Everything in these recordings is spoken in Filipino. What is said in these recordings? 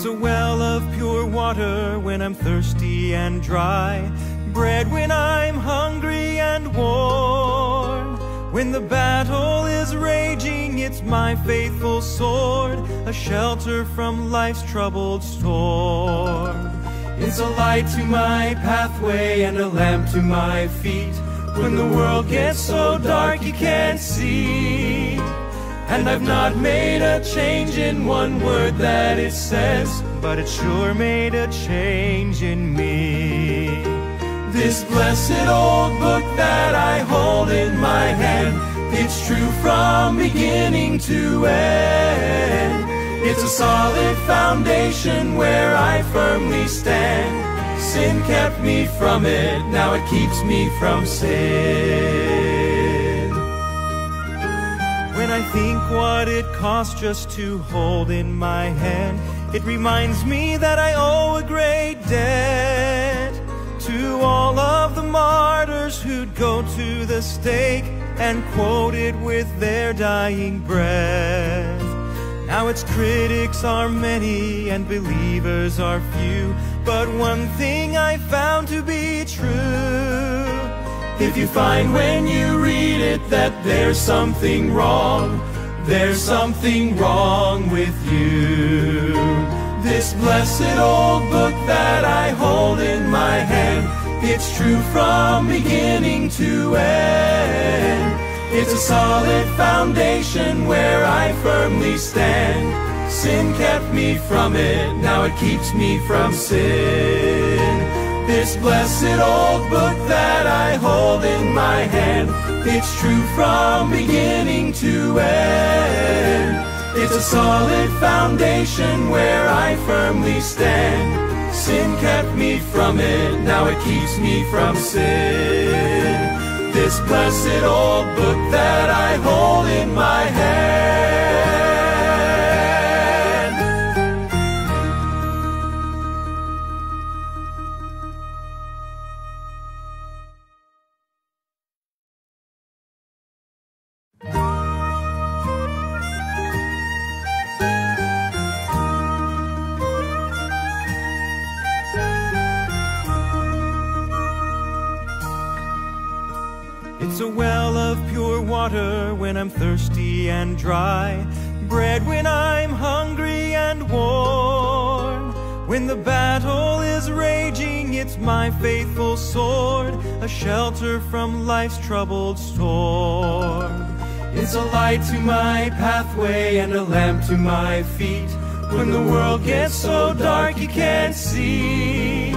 It's a well of pure water when I'm thirsty and dry, bread when I'm hungry and warm. When the battle is raging, it's my faithful sword, a shelter from life's troubled storm. It's a light to my pathway and a lamp to my feet when the world gets so dark you can't see. And I've not made a change in one word that it says, but it sure made a change in me. This blessed old book that I hold in my hand, it's true from beginning to end. It's a solid foundation where I firmly stand. Sin kept me from it, now it keeps me from sin. When I think what it costs just to hold in my hand, it reminds me that I owe a great debt to all of the martyrs who'd go to the stake and quote it with their dying breath. Now its critics are many and believers are few, but one thing I found to be true: if you find when you read it that there's something wrong, there's something wrong with you. This blessed old book that I hold in my hand, it's true from beginning to end. It's a solid foundation where I firmly stand. Sin kept me from it, now it keeps me from sin. This blessed old book that I hold in my hand, it's true from beginning to end. It's a solid foundation where I firmly stand. Sin kept me from it, now it keeps me from sin. This blessed old book that I hold in my hand. It's a well of pure water when I'm thirsty and dry, bread when I'm hungry and warm. When the battle is raging, it's my faithful sword, a shelter from life's troubled storm. It's a light to my pathway and a lamp to my feet when the world gets so dark you can't see.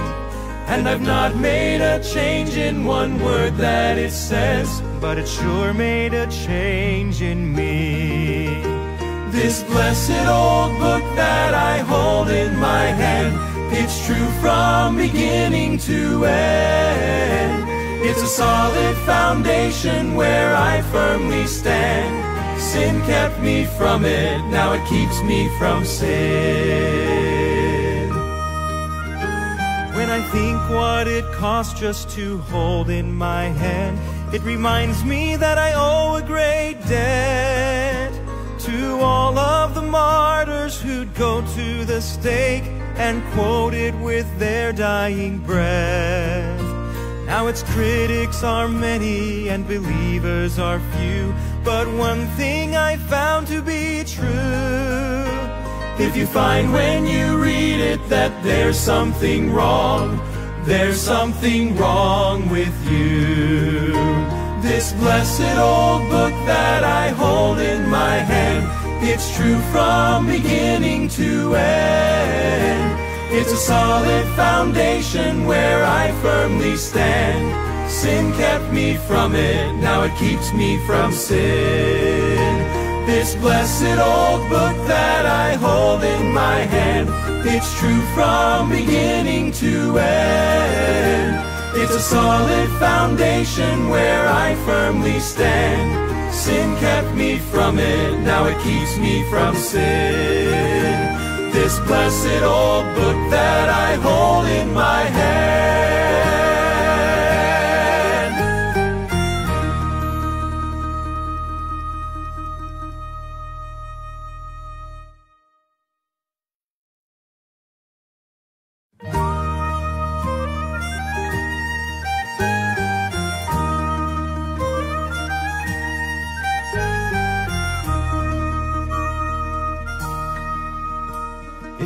And I've not made a change in one word that it says, but it sure made a change in me. This blessed old book that I hold in my hand, it's true from beginning to end. It's a solid foundation where I firmly stand. Sin kept me from it, now it keeps me from sin. When I think what it costs just to hold in my hand, it reminds me that I owe a great debt to all of the martyrs who'd go to the stake and quote it with their dying breath. Now its critics are many and believers are few, but one thing I found to be true: if you find when you read it that there's something wrong, there's something wrong with you. This blessed old book that I hold in my hand, it's true from beginning to end. It's a solid foundation where I firmly stand. Sin kept me from it, now it keeps me from sin. This blessed old book that I hold in my hand, it's true from beginning to end. It's a solid foundation where I firmly stand. Sin kept me from it, now it keeps me from sin. This blessed old book that I hold in my hand.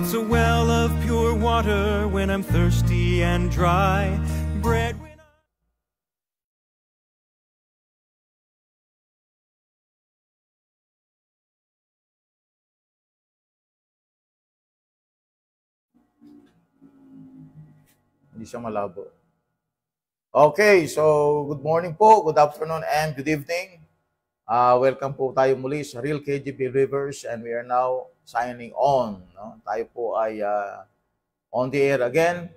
It's a well of pure water when I'm thirsty and dry. Bread when Hindi siya malabo. Okay, so good morning po, good afternoon, and good evening. Welcome po tayo muli sa Real KG Believers, and we are now signing on. No? Tayo po ay on the air again.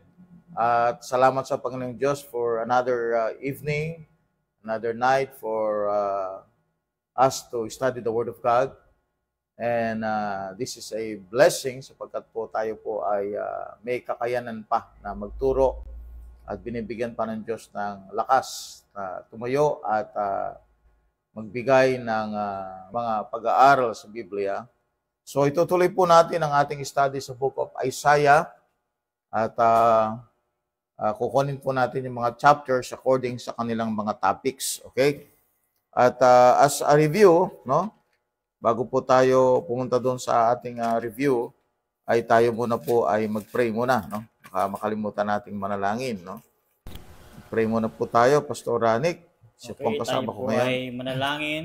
At salamat sa Panginoong Diyos for another evening, another night for us to study the Word of God. And this is a blessing sapagkat po tayo po ay may kakayanan pa na magturo at binibigyan pa ng Diyos ng lakas na tumayo at magbigay ng mga pag-aaral sa Biblia. So itutuloy po natin ang ating study sa Book of Isaiah at kukunin po natin yung mga chapters according sa kanilang mga topics. Okay? At as a review, no? Bago po tayo pumunta doon sa ating review, ay tayo muna po ay mag-pray muna, no? Baka makalimutan nating manalangin, no? Pray muna po tayo, Pastor Ranik. Siya po ang kasama ko ngayon. Tayo po ay manalangin.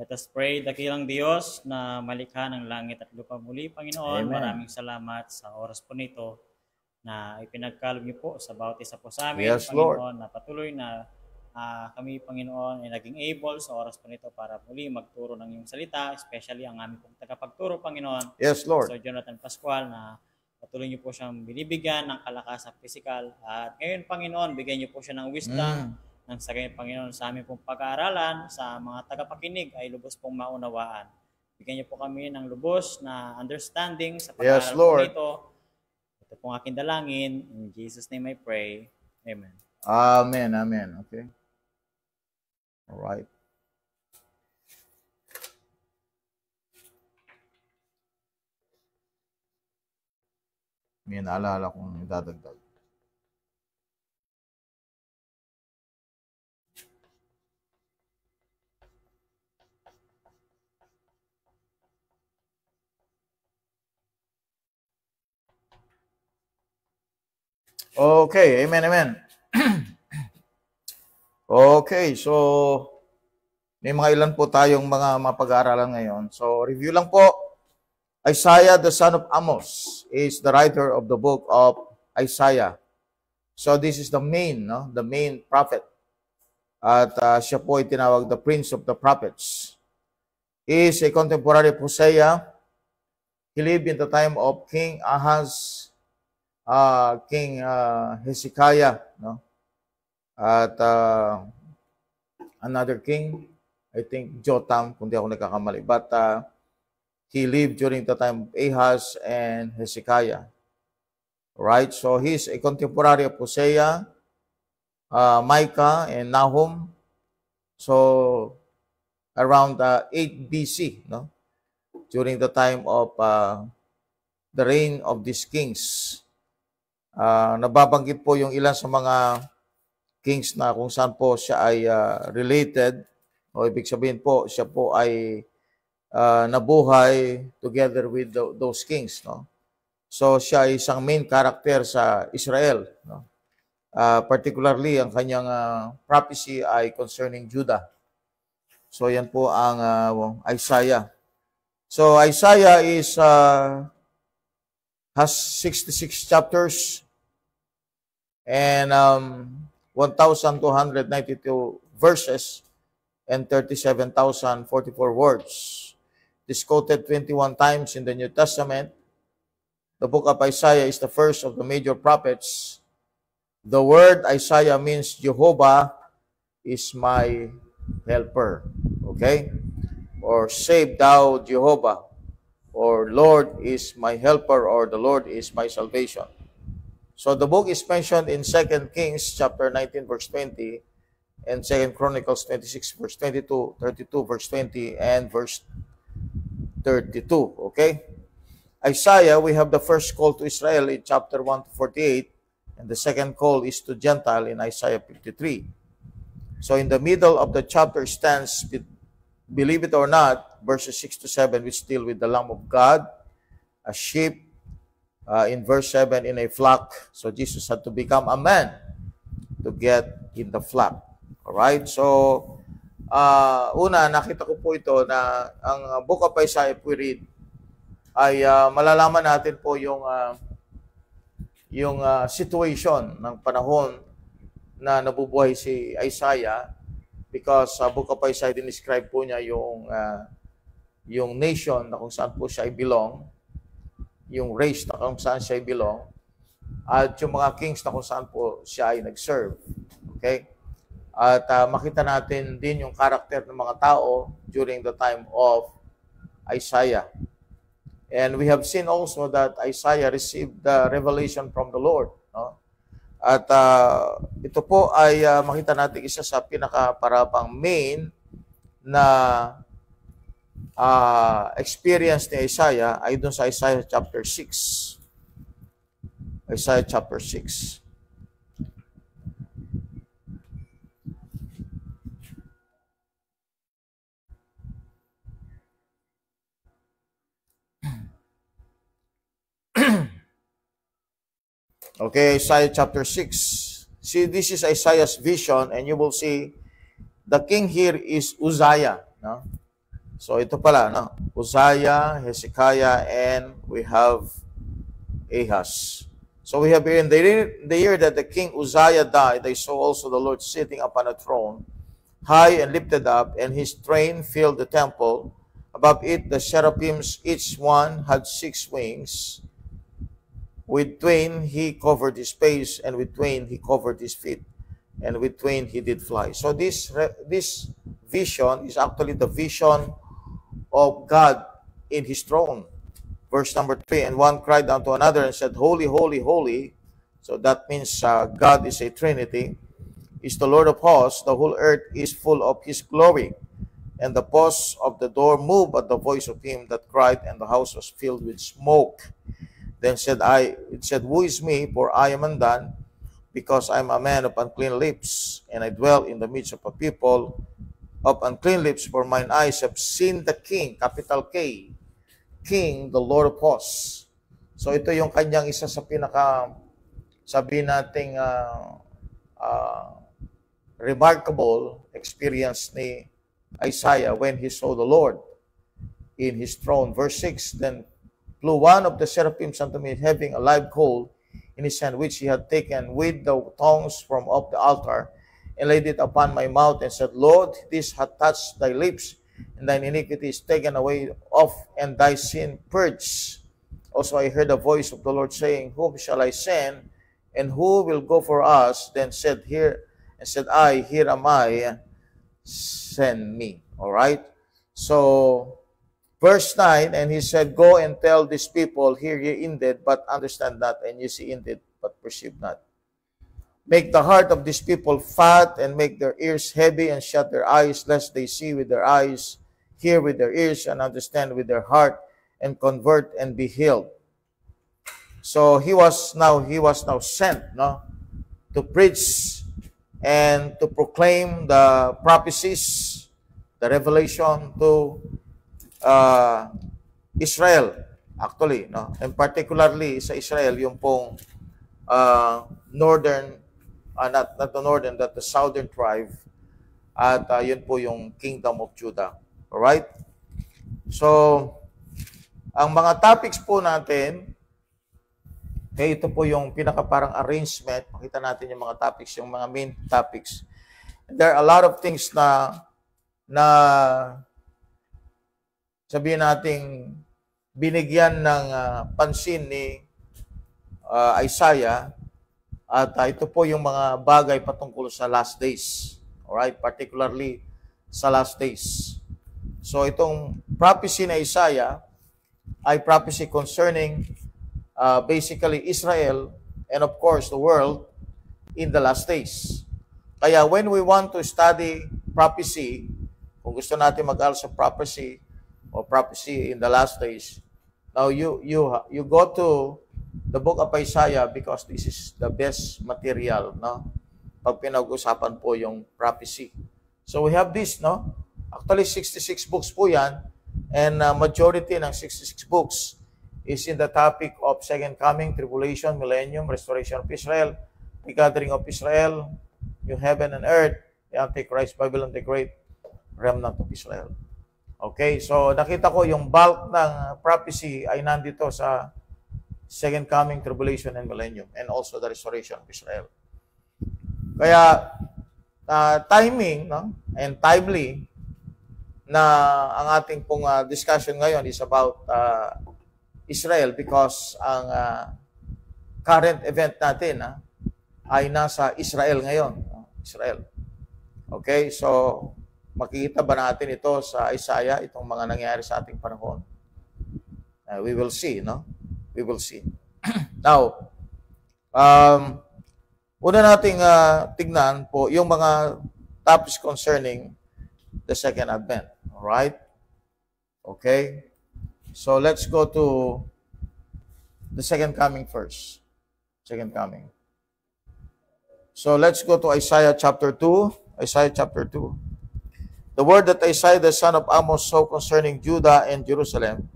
Let us pray, dakilang Diyos na malikha ng langit at lupa muli, Panginoon. Amen. Maraming salamat sa oras po nito na ipinagkaloob niyo po sa bawat isa po sa amin, Yes, Panginoon, Lord. na patuloy na kami, Panginoon, ay naging able sa oras po nito para muli magturo ng iyong salita, especially ang aming pong tagapagturo, Panginoon. Yes, Lord. So, Jonathan Pascual, na patuloy niyo po siyang binibigyan ng kalakasan physical. At ngayon, Panginoon, bigyan niyo po siya ng wisdom, ng sagay, Panginoon, sa aming pong pag-aaralan, sa mga tagapakinig ay lubos pong maunawaan. Bigyan niyo po kami ng lubos na understanding sa Yes, pag-aaral po Lord. nito. Ito pong aking dalangin. In Jesus' name I pray. Amen. Amen, amen. Okay. All right. May naalala kong idadagdag. Okay, amen, amen. Okay, so may mga ilan po tayong mga mapag-aaralan ngayon. So review lang po. Isaiah the son of Amos is the writer of the book of Isaiah. So this is the main prophet. At siya po ay tinawag the prince of the prophets. He is a contemporary of Hosea. He lived in the time of King Ahaz, King Hezekiah, no? At another king, I think Jotham, kung di ako nagkakamali. But he lived during the time of Ahaz and Hezekiah. Right? So he's a contemporary of Hosea, Micah, and Nahum. So around 8 BC, no? During the time of the reign of these kings. Nababanggit po yung ilan sa mga kings na kung saan po siya ay related, o ibig sabihin po, siya po ay nabuhay together with those kings, no? So siya ay isang main character sa Israel, no? Particularly ang kanyang prophecy ay concerning Judah. So yan po ang Isaiah. So Isaiah has 66 chapters and 1,292 verses and 37,044 words. It is quoted 21 times in the New Testament. The book of Isaiah is the first of the major prophets. The word Isaiah means Jehovah is my helper. Okay? Or save thou Jehovah. Or Lord is my helper, or the Lord is my salvation. So the book is mentioned in 2 Kings chapter 19 verse 20 and 2 Chronicles 26 verse 22, 32 verse 20 and verse 32. Okay? Isaiah, we have the first call to Israel in chapter 1 to 48, and the second call is to Gentile in Isaiah 53. So in the middle of the chapter stands, believe it or not, verses 6 to 7, which deal with the Lamb of God, a sheep, in verse 7, in a flock. So Jesus had to become a man to get in the flock. Alright? So, una, nakita ko po ito na ang Book of Isaiah, if we read, ay malalaman natin po yung situation ng panahon na nabubuhay si Isaiah, because sa Book of Isaiah, dinescribe po niya yung nation na kung saan po siya belong, yung race na kung saan siya belong, at yung mga kings na kung saan po siya ay nag-serve. Okay? At makita natin din yung karakter ng mga tao during the time of Isaiah. And we have seen also that Isaiah received the revelation from the Lord. No? At ito po ay makita natin isa sa pinakaparapang main na experience ni Isaiah ay doon sa Isaiah chapter 6. Isaiah chapter 6. Okay, Isaiah chapter 6. See, this is Isaiah's vision, and you will see the king here is Uzziah. No? So ito pala, no? Uzziah, Hezekiah, and we have Ahaz. So we have here in the year that the king Uzziah died, I saw also the Lord sitting upon a throne, high and lifted up, and his train filled the temple. Above it the seraphims, each one had 6 wings. With twain he covered his face, and with twain he covered his feet, and with twain he did fly. So this vision is actually the vision of God in his throne. Verse number 3, and one cried unto another and said, Holy, holy, holy. So that means God is a Trinity, is the Lord of hosts. The whole earth is full of his glory. And the posts of the door moved at the voice of him that cried, and the house was filled with smoke. Then said it said, Who is me? For I am undone, because I am a man of unclean lips, and I dwell in the midst of a people of unclean lips, for mine eyes have seen the King, capital K, King, the Lord of hosts. So ito yung kanyang isa sa pinaka, sabihin nating remarkable experience ni Isaiah when he saw the Lord in his throne. Verse 6, then flew one of the seraphims unto me, having a live coal in his hand, which he had taken with the tongs from off the altar, and laid it upon my mouth, and said, Lord, this hath touched thy lips, and thine iniquity is taken away off, and thy sin purged. Also I heard a voice of the Lord saying, Whom shall I send, and who will go for us? Then said I, Here am I, send me. All right? So verse 9, and he said, Go and tell these people, hear ye indeed, but understand not, and ye see indeed, but perceive not. Make the heart of these people fat, and make their ears heavy, and shut their eyes, lest they see with their eyes, hear with their ears, and understand with their heart, and convert and be healed. So he was now sent, no, to preach and to proclaim the prophecies, the revelation to Israel, actually, no? And particularly sa Israel, yung pong northern, not the northern, but the southern tribe, at yun po yung kingdom of Judah. Alright? So, ang mga topics po natin, ito po yung pinaka parang arrangement. Makita natin yung mga topics, yung mga main topics. And there are a lot of things na sabihin nating binigyan ng pansin ni Isaiah, at ito po yung mga bagay patungkol sa last days. Alright? Particularly sa last days. So itong prophecy ni Isaiah ay prophecy concerning basically Israel and of course the world in the last days. Kaya when we want to study prophecy, kung gusto natin mag-aral sa prophecy or prophecy in the last days, now you go to the book of Isaiah, because this is the best material, no? Pag pinag-usapan po yung prophecy. So we have this, no? Actually 66 books po yan, and majority ng 66 books is in the topic of second coming, tribulation, millennium, restoration of Israel, the gathering of Israel, new heaven and earth, the Antichrist, Babylon the Great, remnant of Israel. Okay, so nakita ko yung bulk ng prophecy ay nandito sa second coming, tribulation, and millennium, and also the restoration of Israel. Kaya, timing, no, and timely na ang ating pong discussion ngayon is about Israel because ang current event natin ay nasa Israel ngayon. Israel. Okay, so makikita ba natin ito sa Isaiah, itong mga nangyayari sa ating panahon? We will see, no? We will see. Now, una nating tignan po yung mga topics concerning the second advent. Alright? Okay? So, let's go to the second coming first. Second coming. So, let's go to Isaiah chapter 2. Isaiah chapter 2. The word that Isaiah the son of Amos saw concerning Judah and Jerusalem.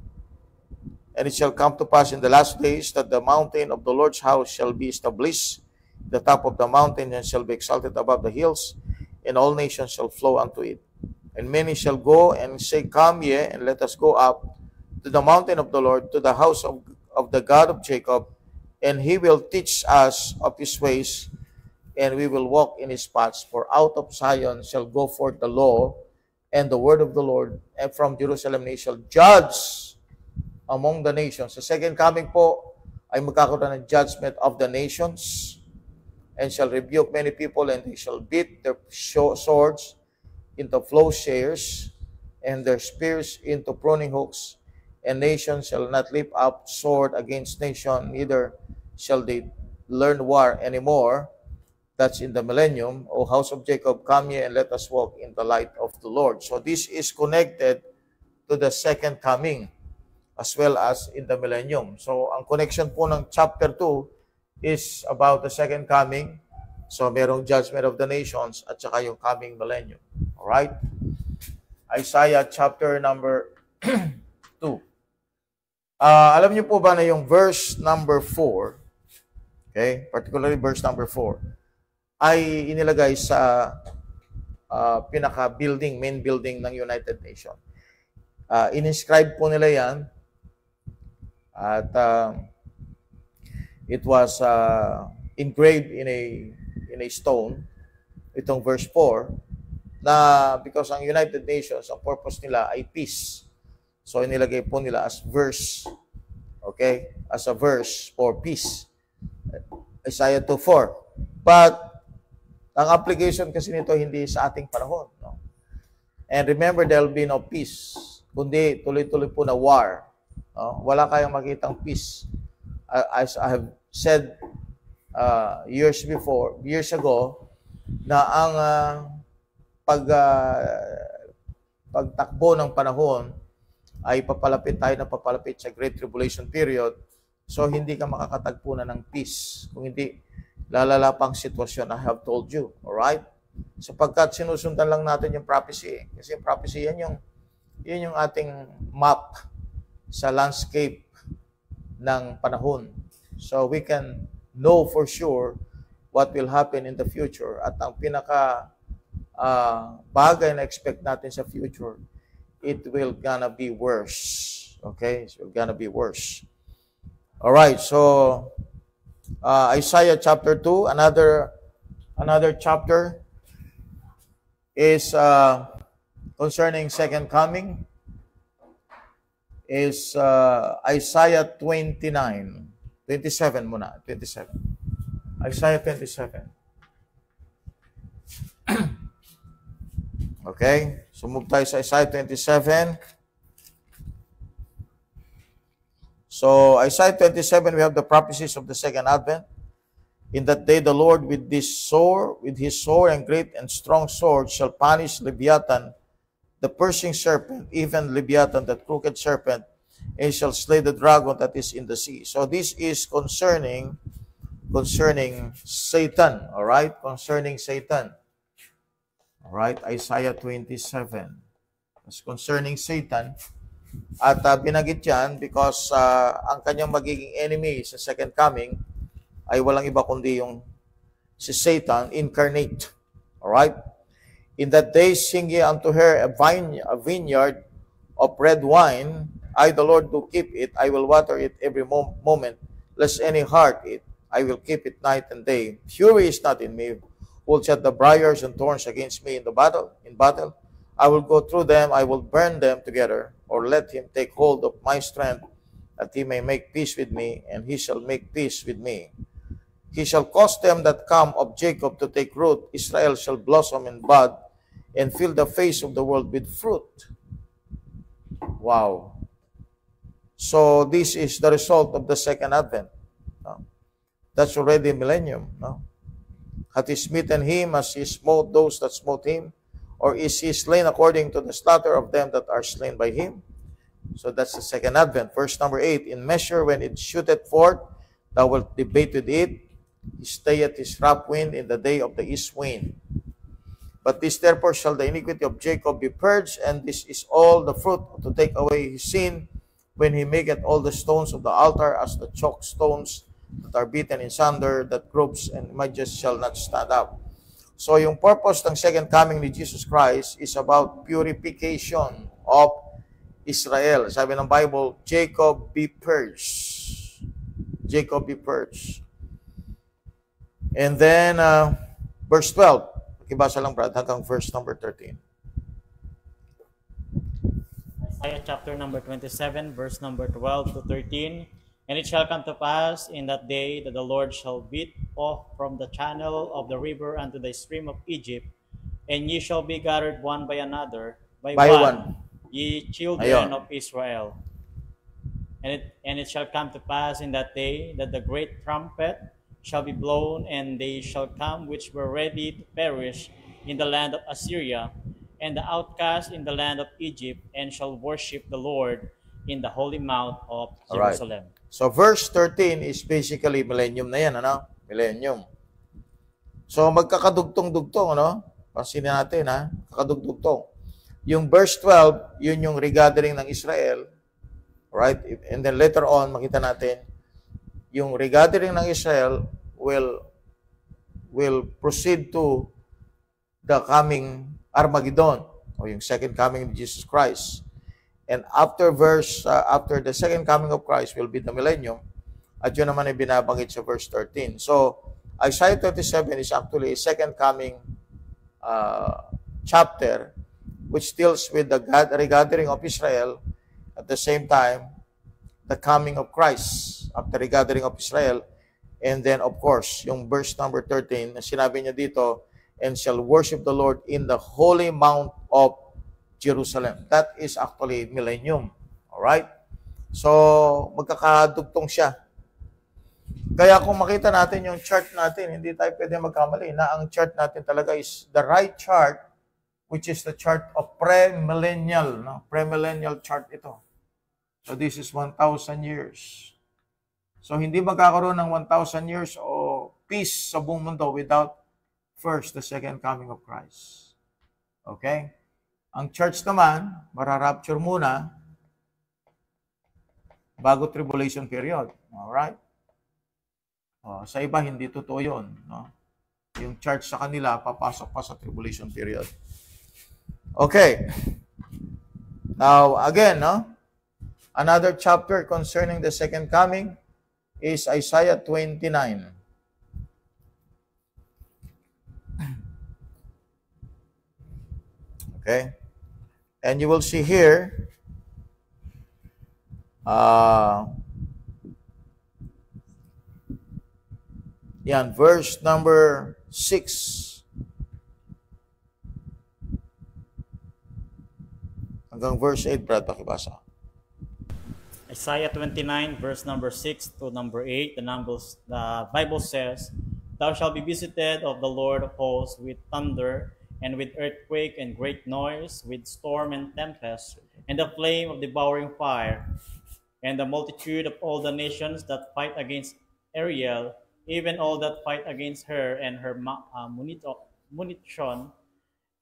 And it shall come to pass in the last days that the mountain of the Lord's house shall be established, the top of the mountain, and shall be exalted above the hills, and all nations shall flow unto it. And many shall go and say, Come ye, and let us go up to the mountain of the Lord, to the house of the God of Jacob, and he will teach us of his ways, and we will walk in his paths. For out of Zion shall go forth the law and the word of the Lord, and from Jerusalem he shall judge among the nations. Sa second coming po, ay magkakaroon ng judgment of the nations, and shall rebuke many people, and they shall beat their swords into plowshares, and their spears into pruning hooks, and nation shall not lift up sword against nation, neither shall they learn war anymore. That's in the millennium. O house of Jacob, come ye and let us walk in the light of the Lord. So this is connected to the second coming as well as in the millennium. So ang connection po ng chapter 2 is about the second coming. So merong judgment of the nations at saka yung coming millennium. Alright? Isaiah chapter number 2. Alam niyo po ba na yung verse number 4, okay, particularly verse number 4, ay inilagay sa pinaka-building, main building ng United Nations. In-inscribe po nila yan at it was engraved in a stone, itong verse 4, na because ang United Nations, ang purpose nila ay peace. So inilagay po nila as verse, okay, as a verse for peace. Isaiah 2:4. But ang application kasi nito hindi sa ating panahon. No? And remember, there will be no peace, kundi tuloy-tuloy po na war. No? Wala kayong makitang peace. As I have said years ago, na ang pagtakbo ng panahon ay papalapit tayo na papalapit sa Great Tribulation period. So, hindi ka makakatagpo na ng peace. Kung hindi, lalala pang sitwasyon, I have told you. Alright? Sapagkat sinusundan lang natin yung prophecy. Kasi yung prophecy, yun yung ating map sa landscape ng panahon. So we can know for sure what will happen in the future. At ang pinaka bagay na expect natin sa future, it will gonna be worse. Okay? It's gonna be worse. Alright, so Isaiah chapter 2, another chapter is concerning second coming, is Isaiah 27 muna, 27. Isaiah 27. Okay, so move tayo sa Isaiah 27. So, Isaiah 27, we have the prophecies of the second advent. In that day, the Lord with his sore and great and strong sword shall punish Leviathan, the piercing serpent, even Leviathan, that crooked serpent, and shall slay the dragon that is in the sea. So, this is concerning Satan, all right? Concerning Satan. All right, Isaiah 27. It's concerning Satan. At binanggit yan because ang kanyang magiging enemy sa second coming ay walang iba kundi yung si Satan incarnate. Alright? In that day, sing ye unto her a vineyard of red wine. I, the Lord, do keep it. I will water it every moment, lest any heart it. I will keep it night and day. Fury is not in me. Will set the briars and thorns against me in battle. I will go through them. I will burn them together. Or let him take hold of my strength, that he may make peace with me, and he shall make peace with me. He shall cause them that come of Jacob to take root. Israel shall blossom and bud, and fill the face of the world with fruit. Wow. So this is the result of the second advent. No? That's already millennium. No? Hath he smitten him as he smote those that smote him? Or is he slain according to the slaughter of them that are slain by him? So that's the second advent. Verse number 8, in measure when it shooteth forth, thou wilt debate with it. He stayeth his rough wind in the day of the east wind. But this therefore shall the iniquity of Jacob be purged, and this is all the fruit to take away his sin, when he maketh all the stones of the altar as the chalk stones that are beaten in sunder, that groups and images shall not stand up. So yung purpose ng second coming ni Jesus Christ is about purification of Israel. Sabi ng Bible, Jacob be purged. Jacob be purged. And then, verse 12. Pakibasa lang, Brad, hanggang verse number 13. Isaiah chapter number 27, verse number 12 to 13. And it shall come to pass in that day that the Lord shall beat off from the channel of the river unto the stream of Egypt, and ye shall be gathered one by another, by one, ye children of Israel. And it shall come to pass in that day that the great trumpet shall be blown, and they shall come which were ready to perish in the land of Assyria, and the outcast in the land of Egypt, and shall worship the Lord in the holy mount of Jerusalem. Right. So verse 13 is basically millennium na yan, ano? Millennium. So magkakadugtong-dugtong, ano? Pansinin natin, ha? Kakadugtong. Yung verse 12, yun yung regathering ng Israel. Right? And then later on, makita natin, yung regathering ng Israel will proceed to the coming Armageddon, o yung second coming of Jesus Christ. And after the second coming of Christ will be the millennium, at yun naman ay binabanggit sa verse 13. So, Isaiah 37 is actually a second coming chapter which deals with the regathering of Israel, at the same time, the coming of Christ after regathering of Israel. And then, of course, yung verse number 13, sinabi niya dito, and shall worship the Lord in the holy mount of Jerusalem. That is actually millennium. Alright? So, magkakadugtong siya. Kaya kung makita natin yung chart natin, hindi tayo pwede magkamali na ang chart natin talaga is the right chart, which is the chart of pre-millennial. No? Pre-millennial chart ito. So, this is 1,000 years. So, hindi magkakaroon ng 1,000 years o peace sa buong mundo without first, the second coming of Christ. Okay? Ang church naman, mararapture muna bago tribulation period. Alright? Sa iba, hindi totoo yun. No? Yung church sa kanila, papasok pa sa tribulation period. Okay. Now, again, no? Another chapter concerning the second coming is Isaiah 29. Okay? And you will see here, yan, verse number 6 hanggang verse 8, Brad, pakibasa. Isaiah 29, verse number 6 to number 8, the Bible says, Thou shalt be visited of the Lord of hosts with thunder, and with earthquake and great noise, with storm and tempest, and the flame of devouring fire, and the multitude of all the nations that fight against Ariel, even all that fight against her and her munition,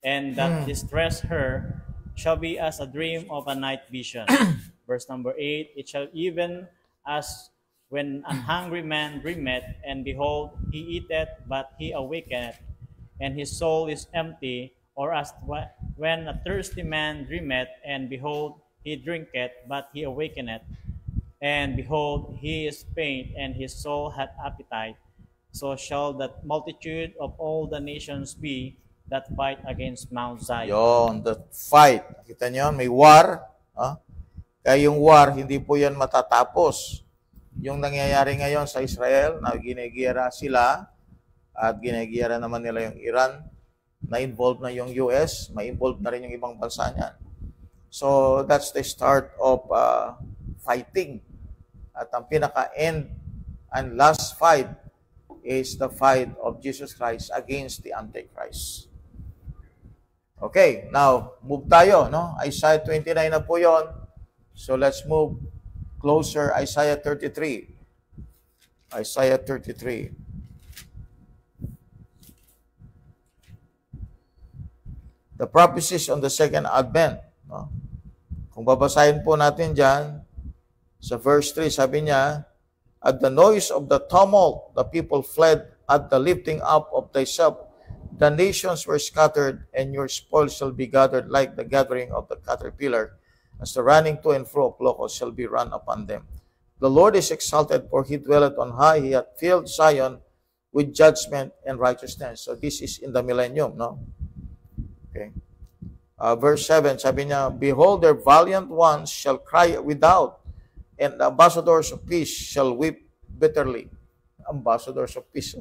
and that distress her, shall be as a dream of a night vision. Verse number 8, it shall even as when an hungry man dreameth, and behold, he eateth, but he awakeneth, and his soul is empty, or as when a thirsty man dreameth, and behold, he drinketh, but he awakeneth, and behold, he is faint, and his soul hath appetite. So shall that multitude of all the nations be that fight against Mount Zion. Yon, the fight. Kita niyo, may war. Kaya yung war, hindi po yan matatapos. Yung nangyayari ngayon sa Israel, na ginigiyera sila, at ginigiyera naman nila yung Iran, na-involve na yung US, ma-involve na rin yung ibang bansa niyan. So, that's the start of fighting. At ang pinaka-end and last fight is the fight of Jesus Christ against the Antichrist. Okay, now, move tayo, no? Isaiah 29 na po yon. So, let's move closer. Isaiah 33. Isaiah 33. The prophecies on the second advent. No? Kung babasahin po natin dyan, sa verse 3, sabi niya, at the noise of the tumult, the people fled. At the lifting up of thyself, the nations were scattered, and your spoil shall be gathered like the gathering of the caterpillar, as the running to and fro of locusts shall be run upon them. The Lord is exalted, for he dwelleth on high. He hath filled Zion with judgment and righteousness. So this is in the millennium, no? Okay. Verse 7, sabi niya, behold, their valiant ones shall cry without, and the ambassadors of peace shall weep bitterly. Ambassadors of peace.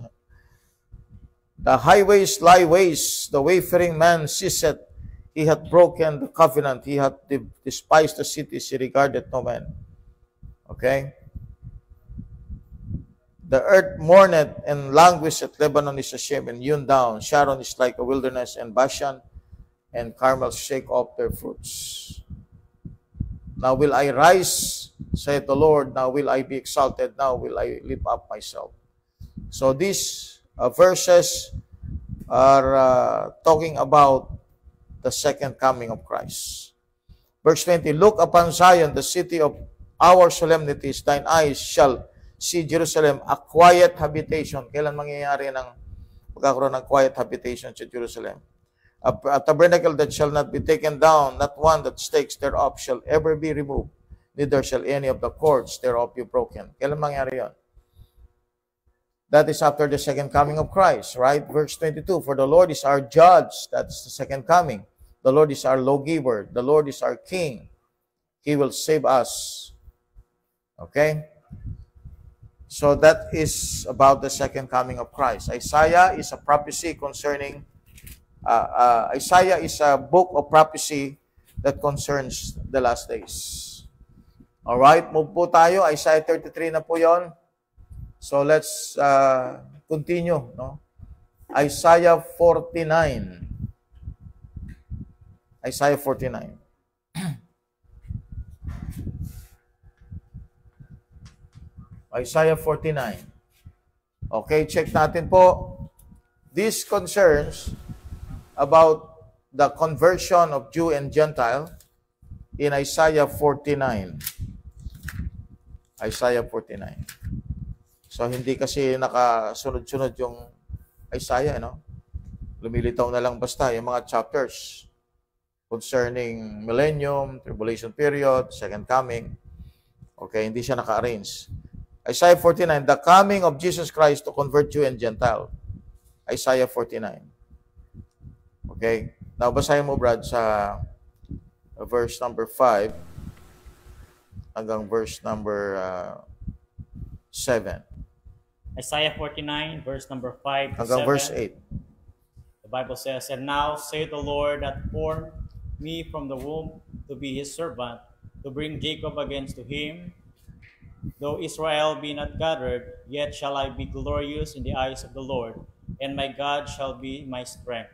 The highways lie waste, the wayfaring man ceaseth. He hath broken the covenant, he hath despised the cities, he regarded no man. Okay? The earth mourneth and languisheth, Lebanon is ashamed and hewn down. Sharon is like a wilderness, and Bashan and Carmel shake off their fruits. Now will I rise, saith the Lord, now will I be exalted, now will I lift up myself. So these verses are talking about the second coming of Christ. Verse 20, look upon Zion, the city of our solemnities, thine eyes shall see Jerusalem, a quiet habitation. Kailan mangyayari ng pagkakaroon ng quiet habitation sa Jerusalem? A tabernacle that shall not be taken down, not one that stakes thereof shall ever be removed, neither shall any of the cords thereof be broken. Kailan mangyari yon? That is after the second coming of Christ, right? Verse 22, for the Lord is our judge, that's the second coming. The Lord is our lawgiver. The Lord is our king. He will save us. Okay? So that is about the second coming of Christ. Isaiah is a prophecy concerning Isaiah is a book of prophecy that concerns the last days. Alright, move po tayo. Isaiah 33 na po yon. So let's continue. No? Isaiah 49. Isaiah 49. Isaiah 49. Okay, check natin po. This concerns about the conversion of Jew and Gentile in Isaiah 49. Isaiah 49. So, hindi kasi nakasunod-sunod yung Isaiah, no? Lumilitaw na lang basta yung mga chapters concerning millennium, tribulation period, second coming. Okay, hindi siya naka-arrange. Isaiah 49, the coming of Jesus Christ to convert Jew and Gentile. Isaiah 49. Okay? Now, basahin mo, Brad, sa verse number 5 hanggang verse number 7. Isaiah 49, verse number 5 to hanggang 7. Verse 8. The Bible says, and now saith the Lord that formed me from the womb to be his servant, to bring Jacob against to him. Though Israel be not gathered, yet shall I be glorious in the eyes of the Lord, and my God shall be my strength.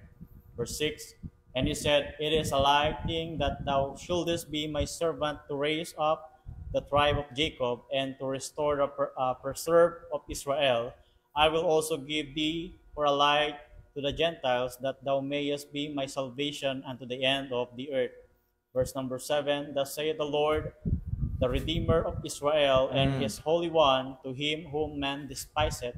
Verse 6, and he said, it is a light thing that thou shouldest be my servant to raise up the tribe of Jacob and to restore the preserve of Israel. I will also give thee for a light to the Gentiles, that thou mayest be my salvation unto the end of the earth. Verse number 7, Thus saith the Lord, the Redeemer of Israel, and his Holy One, to him whom man despiseth,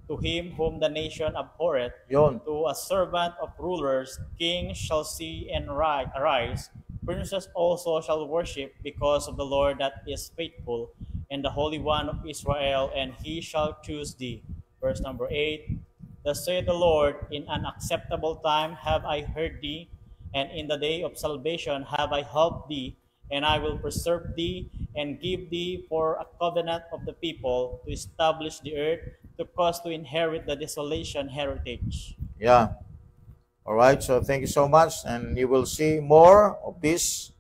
to him whom the nation abhorreth, Yun. to a servant of rulers, kings shall see and arise, princes also shall worship, because of the Lord that is faithful, and the Holy One of Israel, and he shall choose thee. Verse number 8, Thus saith the Lord, in an acceptable time have I heard thee, and in the day of salvation have I helped thee, and I will preserve thee, and give thee for a covenant of the people, to establish the earth, to cause to inherit the desolation heritage. Yeah. All right. So thank you so much, and you will see more of this.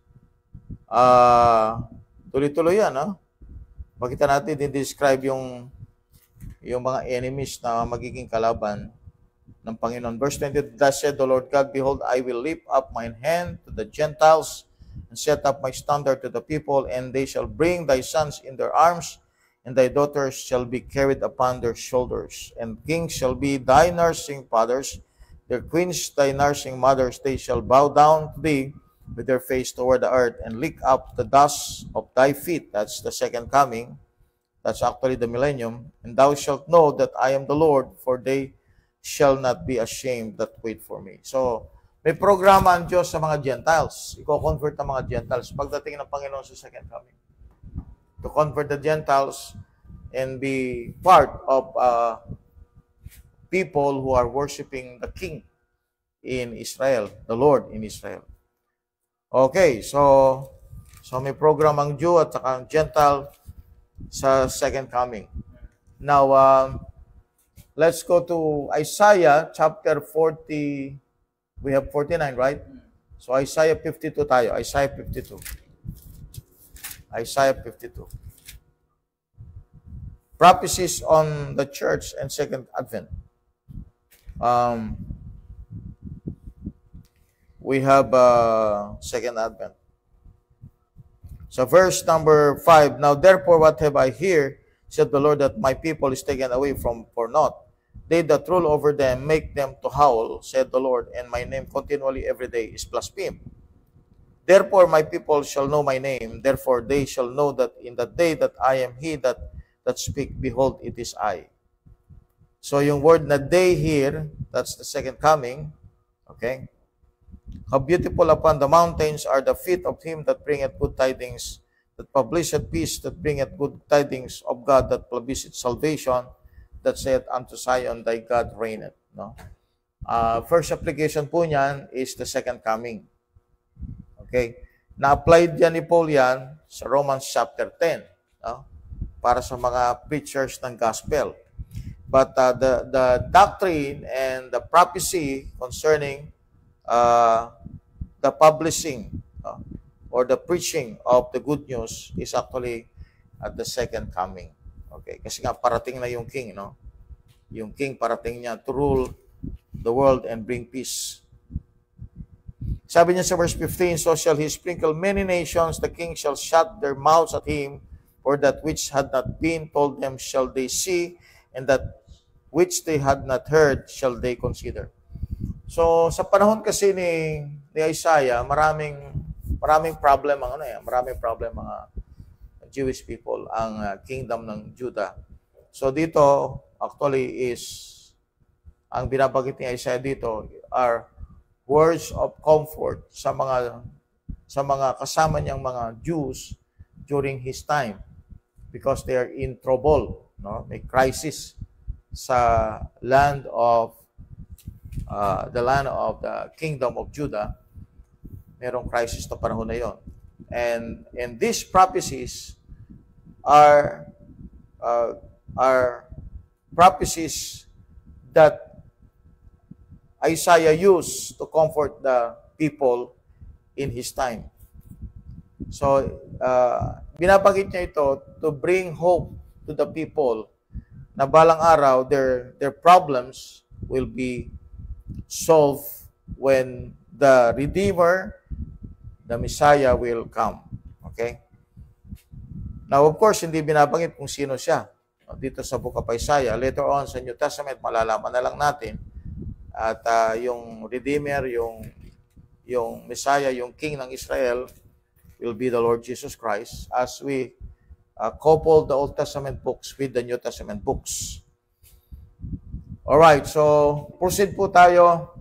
Tuloy-tuloy yan, no? Makita natin din-describe yung mga enemies na magiging kalaban ng Panginoon. Verse 20, Thus said the Lord God, Behold, I will lift up mine hand to the Gentiles, and set up my standard to the people, and they shall bring thy sons in their arms, and thy daughters shall be carried upon their shoulders. And kings shall be thy nursing fathers, their queens thy nursing mothers. They shall bow down to thee with their face toward the earth, and lick up the dust of thy feet. That's the second coming. That's actually the millennium. And thou shalt know that I am the Lord, for they shall not be ashamed that wait for me. So, may programa ang Diyos sa mga Gentiles. Iko-convert ang mga Gentiles pagdating ng Panginoon sa second coming. To convert the Gentiles and be part of people who are worshiping the King in Israel, the Lord in Israel. Okay, so may program ang Jew at saka ang Gentile sa second coming. Now, let's go to Isaiah chapter 40. We have 49, right? So Isaiah 52 tayo. Isaiah 52. Isaiah 52. Prophecies on the church and second advent. We have second advent. So verse number 5, Now therefore what have I here, said the Lord, that my people is taken away for naught. They that rule over them make them to howl, said the Lord, and my name continually every day is blasphemed. Therefore my people shall know my name, therefore they shall know that in the day that I am he that speak, behold, it is I. So yung word na day here, that's the second coming, okay? How beautiful upon the mountains are the feet of him that bringeth good tidings, that publisheth peace, that bringeth good tidings of God, that publisheth salvation, that saith unto Zion, thy God reigneth. No? First application po niyan is the second coming. Okay? Na-applied yan ni Paul yan sa Romans chapter 10, no? Para sa mga preachers ng gospel. But the doctrine and the prophecy concerning the publishing or the preaching of the good news is actually at the second coming. Okay, kasi nga parating na yung king, no? Yung king parating niya to rule the world and bring peace. Sabi niya sa verse 15, So shall he sprinkle many nations, the king shall shut their mouths at him, for that which had not been told them shall they see, and that which they had not heard shall they consider. So sa panahon kasi ni Isaiah, maraming problem ang maraming problem mga Jewish people, ang kingdom ng Judah. So dito actually is ang binabanggit ni Isaiah dito are words of comfort sa mga kasama niyang mga Jews during his time, because they are in trouble, no? May crisis sa land of the kingdom of Judah. Merong crisis na panahon na yon. And these prophecies are prophecies that Isaiah used to comfort the people in his time. So, binabanggit niya ito to bring hope to the people na balang araw their problems will be solved when the Redeemer, the Messiah, will come. Okay? Now, of course, hindi binabanggit kung sino siya. Dito sa Book of Isaiah, later on sa New Testament, malalaman na lang natin. At yung Redeemer, yung Messiah, yung King ng Israel, will be the Lord Jesus Christ as we couple the Old Testament books with the New Testament books. Alright, so proceed po tayo.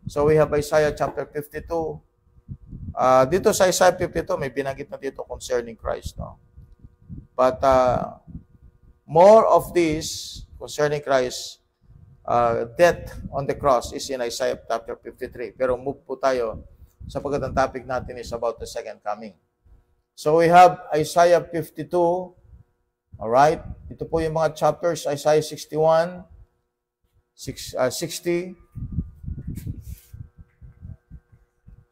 So we have Isaiah chapter 52. Dito sa Isaiah 52, may binanggit na dito concerning Christ. No? But more of this concerning Christ, death on the cross is in Isaiah chapter 53. Pero move po tayo sapagkat ang topic natin is about the second coming. So we have Isaiah 52. Alright, ito po yung mga chapters, Isaiah 61, 60,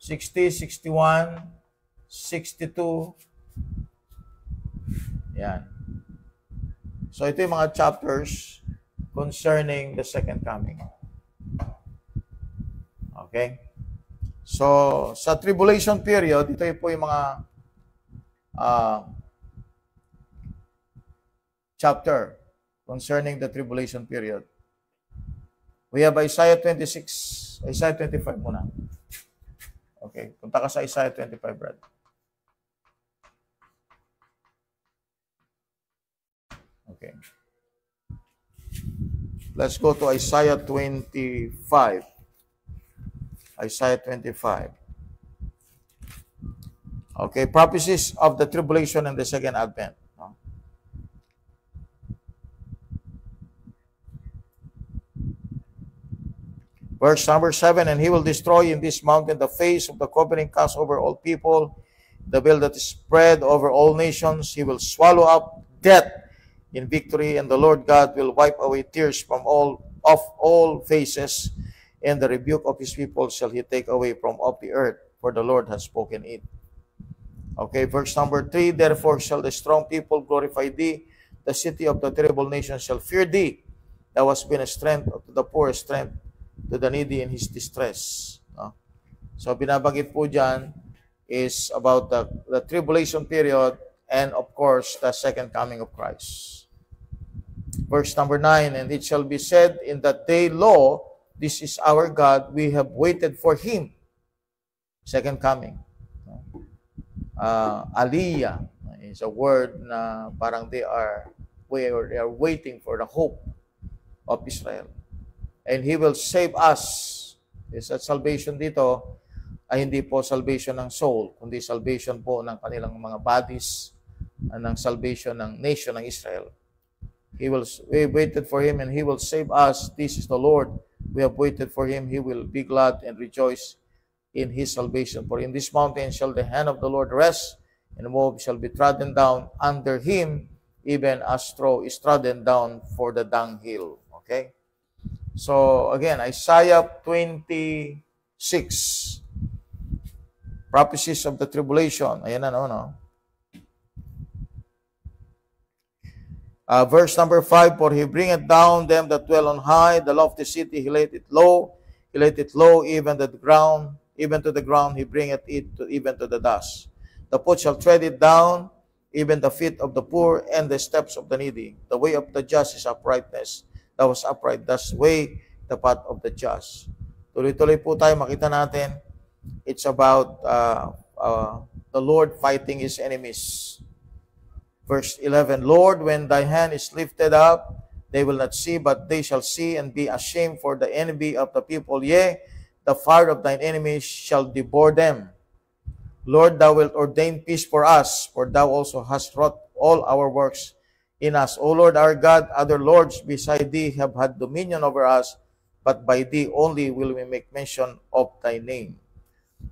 60, 61, 62. Yan. So ito yung mga chapters concerning the second coming. Okay? So sa tribulation period, ito po yung mga chapter concerning the tribulation period. We have Isaiah 26, Isaiah 25 muna. Okay, punta ka sa Isaiah 25, Brad. Okay. Let's go to Isaiah 25. Isaiah 25. Okay, prophecies of the tribulation and the second advent. Verse number 7, and he will destroy in this mountain the face of the covering cast over all people, the veil that is spread over all nations. He will swallow up death in victory, and the Lord God will wipe away tears from all faces, and the rebuke of his people shall he take away from off the earth, for the Lord has spoken it. Okay, verse number 3, therefore shall the strong people glorify thee, the city of the terrible nation shall fear thee. Thou hast been a strength to the poor, strength to the needy in his distress. No? So binabanggit po dyan is about the tribulation period and of course the second coming of Christ. Verse number 9, and it shall be said in that day, lo, this is our God, we have waited for him. Second coming. Aliyah is a word na parang they are waiting for the hope of Israel. And he will save us. Is that salvation dito ay hindi po salvation ng soul, kundi salvation po ng kanilang mga bodies, ng salvation ng nation ng Israel. We waited for him and he will save us. This is the Lord. We have waited for him. He will be glad and rejoice in his salvation. For in this mountain shall the hand of the Lord rest, and Moab shall be trodden down under him, even as straw is trodden down for the dunghill. Okay? So, again, Isaiah 26. Prophecies of the tribulation. Ayan na, no? Verse number 5, for he bringeth down them that dwell on high, the lofty city, he laid it low, even to the ground, he bringeth it even to the dust. The foot shall tread it down, even the feet of the poor, and the steps of the needy. The way of the just is uprightness. That was upright, that's way the path of the just. Tuloy-tuloy po tayo, makita natin, it's about the Lord fighting his enemies. Verse 11, Lord, when thy hand is lifted up, they will not see, but they shall see and be ashamed for the envy of the people. Yea, the fire of thine enemies shall devour them. Lord, thou wilt ordain peace for us, for thou also hast wrought all our works in us. O Lord our God, other lords beside thee have had dominion over us, but by thee only will we make mention of thy name.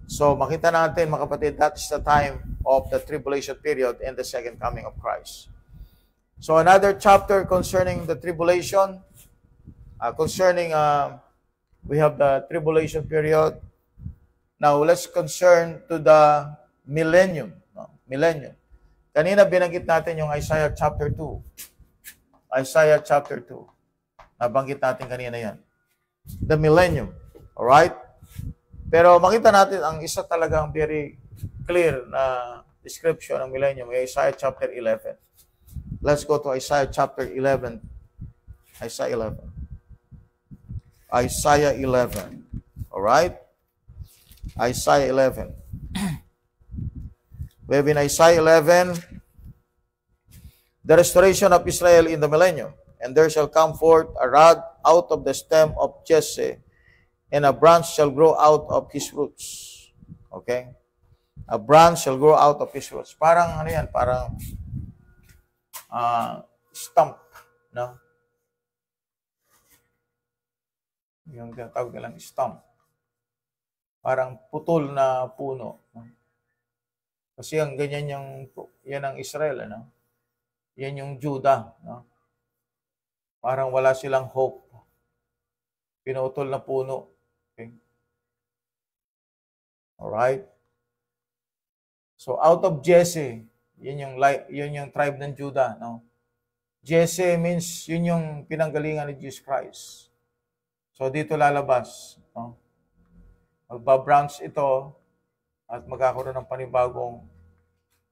So makita natin mga kapatid, that is the time of the tribulation period and the second coming of Christ. So another chapter concerning the tribulation, we have the tribulation period. Now let's concern to the millennium. No? Millennium. Kanina binanggit natin yung Isaiah chapter 2. Isaiah chapter 2. Nabanggit natin kanina yan. The millennium. Alright? Pero makita natin ang isa talagang very clear na description ng millennium ay Isaiah chapter 11. Let's go to Isaiah chapter 11. Isaiah 11. Isaiah 11. Alright? Isaiah 11. We have in Isaiah 11, the restoration of Israel in the millennium. And there shall come forth a rod out of the stem of Jesse, and a branch shall grow out of his roots. Okay? A branch shall grow out of his roots. Parang ano yan? Parang stump. No? Yung tawag nilang stump. Parang putol na puno. No? Kasi ang ganyan yan ang Israel. Ano? Yan yung Judah. No? Parang wala silang hope. Pinutol na puno. Okay? Alright? So, out of Jesse, yun yung tribe ng Judah. No? Jesse means, yun yung pinanggalingan ni Jesus Christ. So, dito lalabas. No? Magbabranch ito at magkakaroon ng panibagong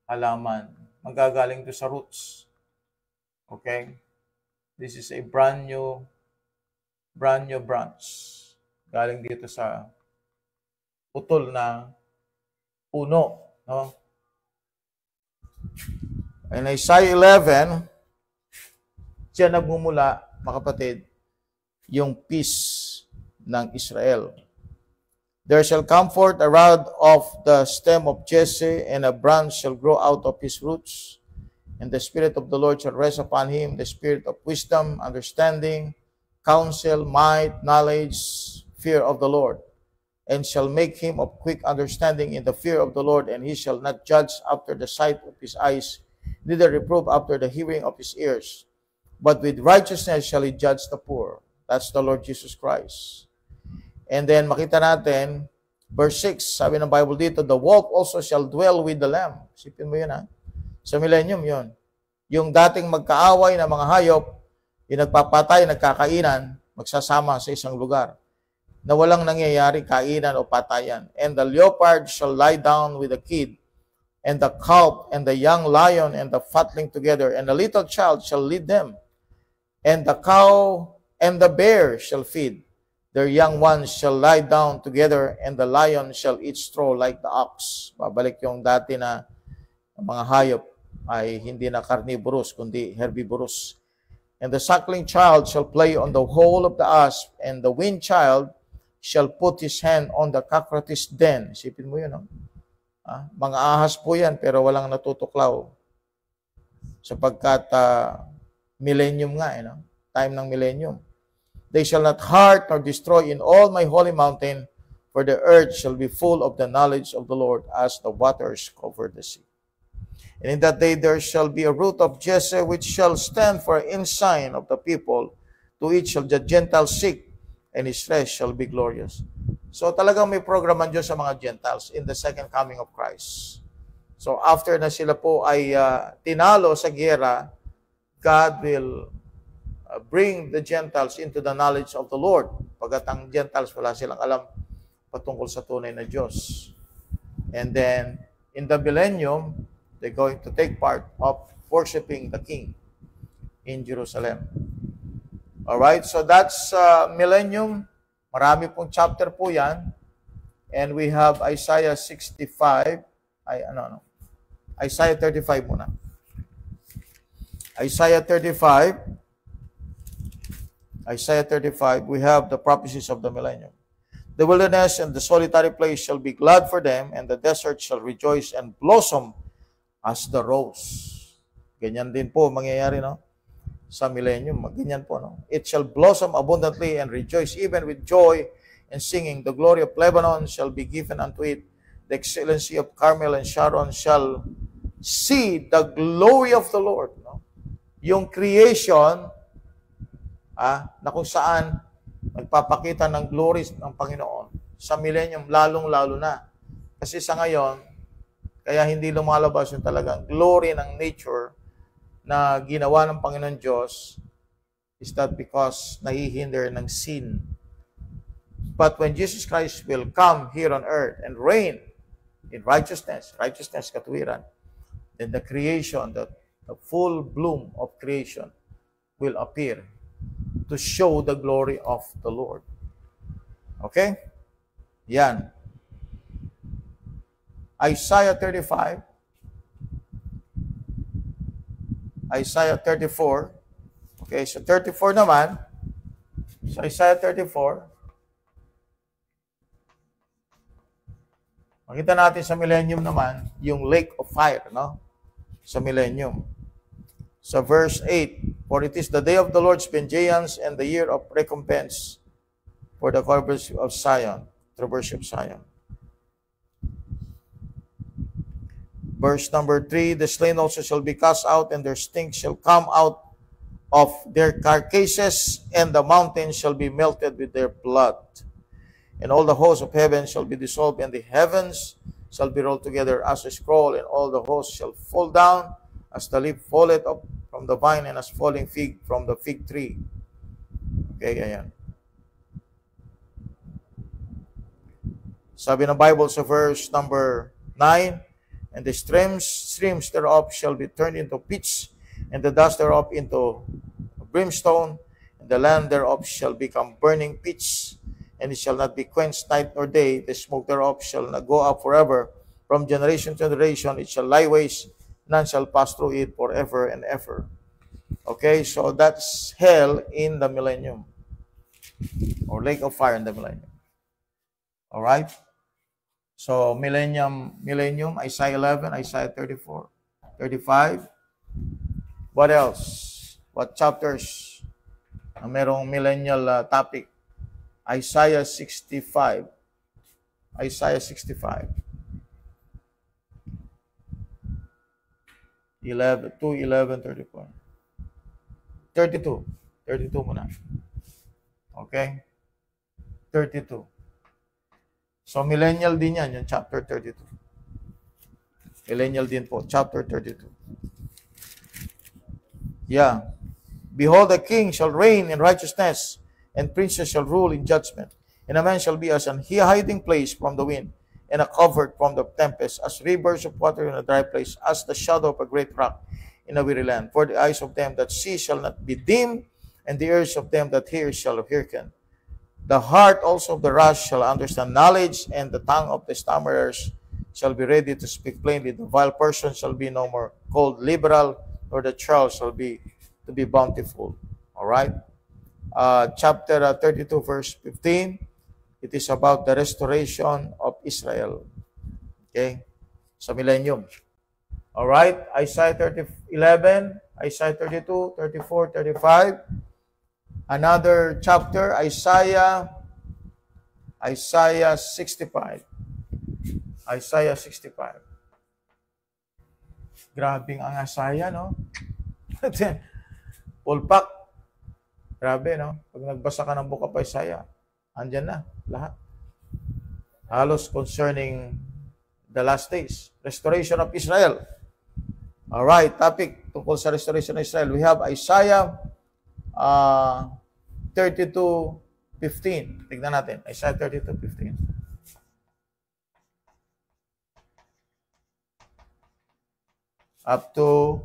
halaman. Magagaling to sa roots. Okay? This is a brand new branch. Galing dito sa putol na puno. No? In Isaiah 11, siya nagmumula, mga kapatid, yung peace ng Israel. There shall come forth a rod of the stem of Jesse, and a branch shall grow out of his roots. And the Spirit of the Lord shall rest upon him, the Spirit of wisdom, understanding, counsel, might, knowledge, fear of the Lord. And shall make him of quick understanding in the fear of the Lord, and he shall not judge after the sight of his eyes, neither reprove after the hearing of his ears. But with righteousness shall he judge the poor. That's the Lord Jesus Christ. And then makita natin, verse 6, sabi ng Bible dito, the wolf also shall dwell with the lamb. Sipin mo yun, ha? Sa millennium yun. Yung dating magkaaway na mga hayop, yung nagpapatay, nagkakainan, magsasama sa isang lugar na walang nangyayari, kainan o patayan. And the leopard shall lie down with the kid, and the calf and the young lion and the fatling together, and the little child shall lead them. And the cow and the bear shall feed. Their young ones shall lie down together, and the lion shall eat straw like the ox. Babalik yung dati na mga hayop ay hindi na carnivorous, kundi herbivorous. And the suckling child shall play on the hole of the asp, and the weaned child shall put his hand on the cockroach's den. Isipin mo yun, no? Mga ahas po yan, pero walang natutuklaw. Sapagkat millennium nga, no? Time ng millennium. They shall not hurt nor destroy in all my holy mountain, for the earth shall be full of the knowledge of the Lord as the waters cover the sea. And in that day there shall be a root of Jesse, which shall stand for an ensign of the people. To it shall the Gentiles seek, and his flesh shall be glorious. So talagang may program ang Diyos sa mga Gentiles in the second coming of Christ. So after na sila po ay tinalo sa giyera, God will bring the Gentiles into the knowledge of the Lord. Pagkat ang Gentiles wala silang alam patungkol sa tunay na Diyos. And then, in the millennium, they're going to take part of worshiping the King in Jerusalem. Alright, so that's millennium. Marami pong chapter po yan. And we have Isaiah 65. Isaiah 35 muna. Isaiah 35. Isaiah 35, we have the prophecies of the millennium. The wilderness and the solitary place shall be glad for them, and the desert shall rejoice and blossom as the rose. Ganyan din po mangyayari, no? Sa millennium, ganyan po, no? It shall blossom abundantly and rejoice even with joy and singing. The glory of Lebanon shall be given unto it. The excellency of Carmel and Sharon shall see the glory of the Lord. No? Yung creation, na kung saan magpapakita ng glory ng Panginoon sa millennium, lalong-lalo na. Kasi sa ngayon, kaya hindi lumalabas yung talagang glory ng nature na ginawa ng Panginoon Diyos, is that because nahihinder ng sin. But when Jesus Christ will come here on earth and reign in righteousness, katuwiran, then the creation, the full bloom of creation will appear to show the glory of the Lord. Okay? Yan. Isaiah 35. Isaiah 34. Okay, so 34 naman. So Isaiah 34. Makita natin sa millennium naman, yung lake of fire, no? Sa millennium. Sa verse 8, for it is the day of the Lord's vengeance and the year of recompense for the corpus of Zion, traverse of Zion. Verse number 3, the slain also shall be cast out, and their stink shall come out of their carcasses, and the mountains shall be melted with their blood. And all the hosts of heaven shall be dissolved, and the heavens shall be rolled together as a scroll, and all the hosts shall fall down as the leaf falleth up from the vine, and as falling fig from the fig tree. Okay, ayan. Sabi ng Bible sa verse number 9, and the streams thereof shall be turned into pitch, and the dust thereof into brimstone, and the land thereof shall become burning pitch, and it shall not be quenched night nor day. The smoke thereof shall not go up forever. From generation to generation it shall lie waste, none shall pass through it forever and ever. Okay, so that's hell in the millennium, or lake of fire in the millennium. All right. So millennium, Isaiah 11, Isaiah 34, 35. What else? What chapters ang merong millennial topic? Isaiah 65. Isaiah 65. 11, 2, 11, 34. 32. 32 muna. Okay? 32. So, millennial din yan, yung chapter 32. Millennial din po, chapter 32. Yeah. Behold, the king shall reign in righteousness, and princes shall rule in judgment. And a man shall be as an hiding place from the wind, and a covert from the tempest, as rivers of water in a dry place, as the shadow of a great rock in a weary land. For the eyes of them that see shall not be dim, and the ears of them that hear shall hearken. The heart also of the rash shall understand knowledge, and the tongue of the stammerers shall be ready to speak plainly. The vile person shall be no more called liberal, nor the child shall be to be bountiful. All right? Chapter 32, verse 15, it is about the restoration of Israel. Okay? Sa millennium. All right? Isaiah 11, Isaiah 32, 34, 35. Another chapter, Isaiah 65. Isaiah 65. Grabing ang Isaiah, no? Pulpak. Grabe, no? Pag nagbasa ka ng Book of Isaiah, andyan na, lahat. Halos concerning the last days. Restoration of Israel. Alright, topic tungkol sa restoration of Israel. We have Isaiah 32:15. Tignan natin. Isaiah 32:15. Up to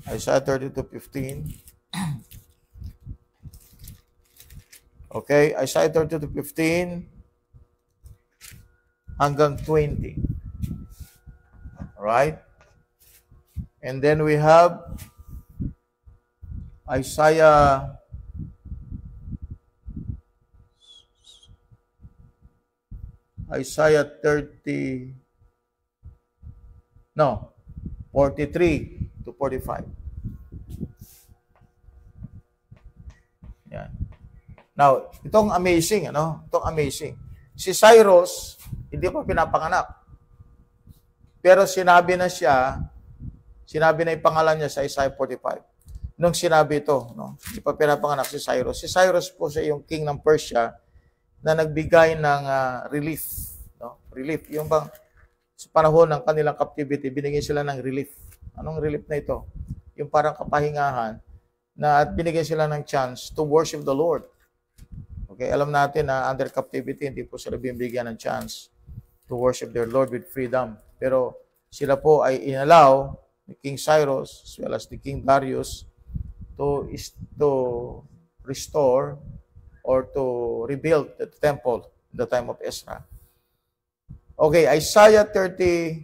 Isaiah 32:15. Okay, Isaiah 32:15 hanggang 20. Alright? And then we have Isaiah 43 to 45. Yan. Now, itong amazing, ano? Itong amazing. Si Cyrus, hindi pa pinapanganak. Pero sinabi na yung pangalan niya sa Isaiah 45. Nung sinabi ito, no? Hindi pa pinapanganak si Cyrus. Si Cyrus po siya yung king ng Persia na nagbigay ng relief. No? Relief. Yung bang sa panahon ng kanilang captivity, binigyan sila ng relief. Anong relief na ito? Yung parang kapahingahan na at binigyan sila ng chance to worship the Lord. Okay, alam natin na under captivity, hindi po sila binibigyan ng chance to worship their Lord with freedom. Pero sila po ay inallow ni King Cyrus as well as the King Darius to restore or to rebuild the temple in the time of Ezra. Okay, Isaiah 32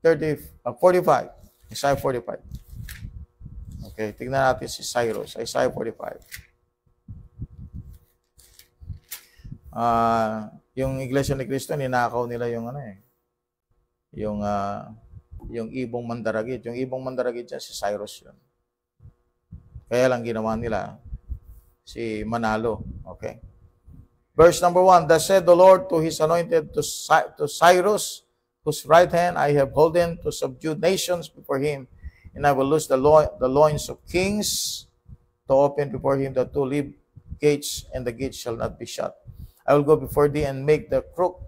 45. Isaiah 45. Okay, tignan natin si Cyrus. Isaiah 45. Yung Iglesia ni Cristo, ninakaw nila yung yung ibong mandaragit. Yung ibong mandaragit dyan, si Cyrus yun. Kaya lang ginawa nila si Manalo. Okay. Verse number 1, Thus said the Lord to his anointed, to Cyrus, whose right hand I have holden to subdue nations before him, and I will loose the loins of kings, to open before him the two lead gates, and the gates shall not be shut. I will go before thee and make the crooked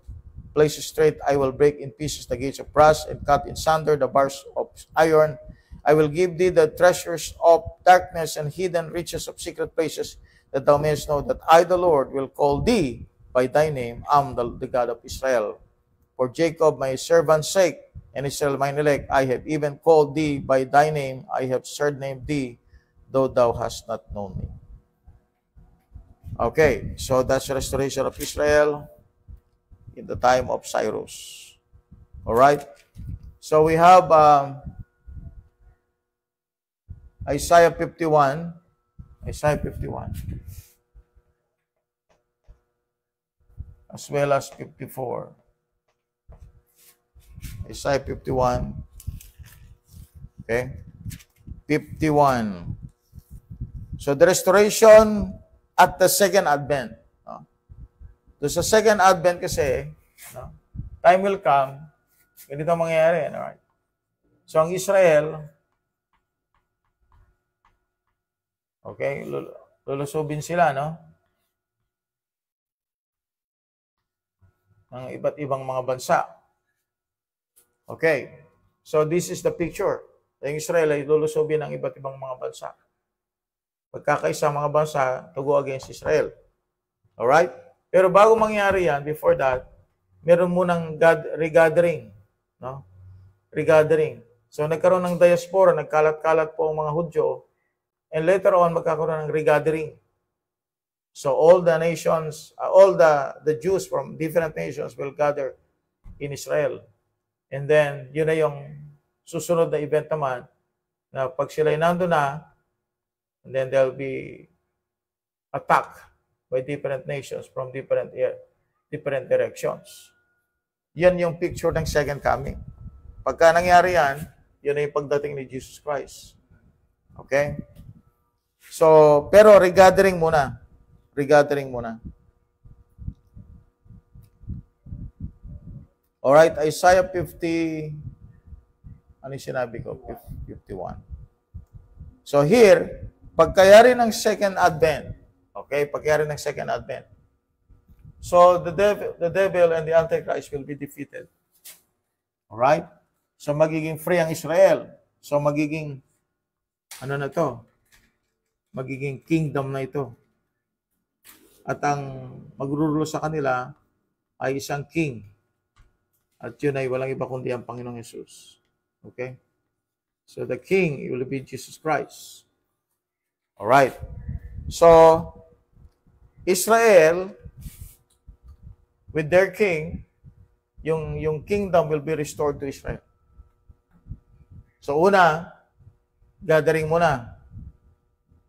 places straight. I will break in pieces the gates of brass and cut in sunder the bars of iron. I will give thee the treasures of darkness and hidden riches of secret places, that thou mayest know that I, the Lord, will call thee by thy name. I am the God of Israel. For Jacob my servant's sake, and Israel mine elect, I have even called thee by thy name. I have surnamed thee, though thou hast not known me. Okay, so that's the restoration of Israel in the time of Cyrus. All right? So we have Isaiah 51. Isaiah 51. As well as 54. Isaiah 51. Okay? 51. So the restoration at the second advent. No? So sa second advent kasi, no? Time will come, ganito mangyayari. Alright? So ang Israel, okay, lulusubin sila, no? Ng iba't ibang mga bansa. Okay. So this is the picture. Ang Israel ay lulusubin ng iba't ibang mga bansa. Pagkakaisa mga bansa to go against Israel. Alright? Pero bago mangyari yan, before that, meron munang regathering. No? Regathering. So nagkaroon ng diaspora, nagkalat-kalat po ang mga Hudyo, and later on, magkakaroon ng regathering. So all the nations, all the Jews from different nations will gather in Israel. And then, yun na yung susunod na event naman, na pag sila'y nando na, and then they'll be attacked by different nations from different directions. Yan yung picture ng second coming. Pagka nangyari yan, yun na yung pagdating ni Jesus Christ. Okay? So, pero regathering muna. Regathering muna. Alright, Isaiah 50, ano yung sinabi ko? 51. So here, pagkayari ng second advent, okay, pagkayari ng second advent, so the devil and the Antichrist will be defeated. Alright? So magiging free ang Israel. So magiging, ano na to? Magiging kingdom na ito. At ang magrurulo sa kanila ay isang king. At yun ay walang iba kundi ang Panginoong Jesus. Okay? So the king will be Jesus Christ. Alright. So, Israel, with their king, yung kingdom will be restored to Israel. So una, gathering muna.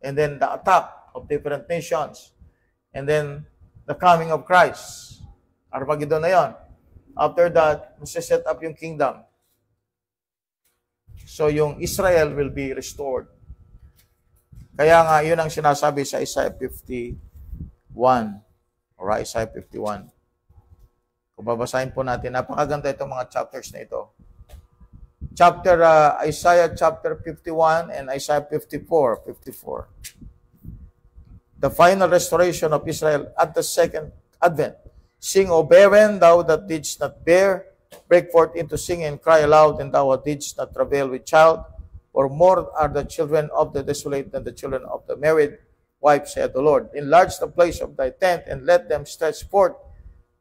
And then the attack of different nations. And then the coming of Christ. Armageddon na yon. After that, set up yung kingdom. So yung Israel will be restored. Kaya nga, yun ang sinasabi sa Isaiah 51. Alright, Isaiah 51. Kung babasahin po natin, napakaganda itong mga chapters na ito. Isaiah chapter 51 and Isaiah 54. The final restoration of Israel at the second advent. Sing, O barren, thou that didst not bear, break forth into singing and cry aloud, and thou that didst not travail with child, for more are the children of the desolate than the children of the married wife, saith the Lord. Enlarge the place of thy tent, and let them stretch forth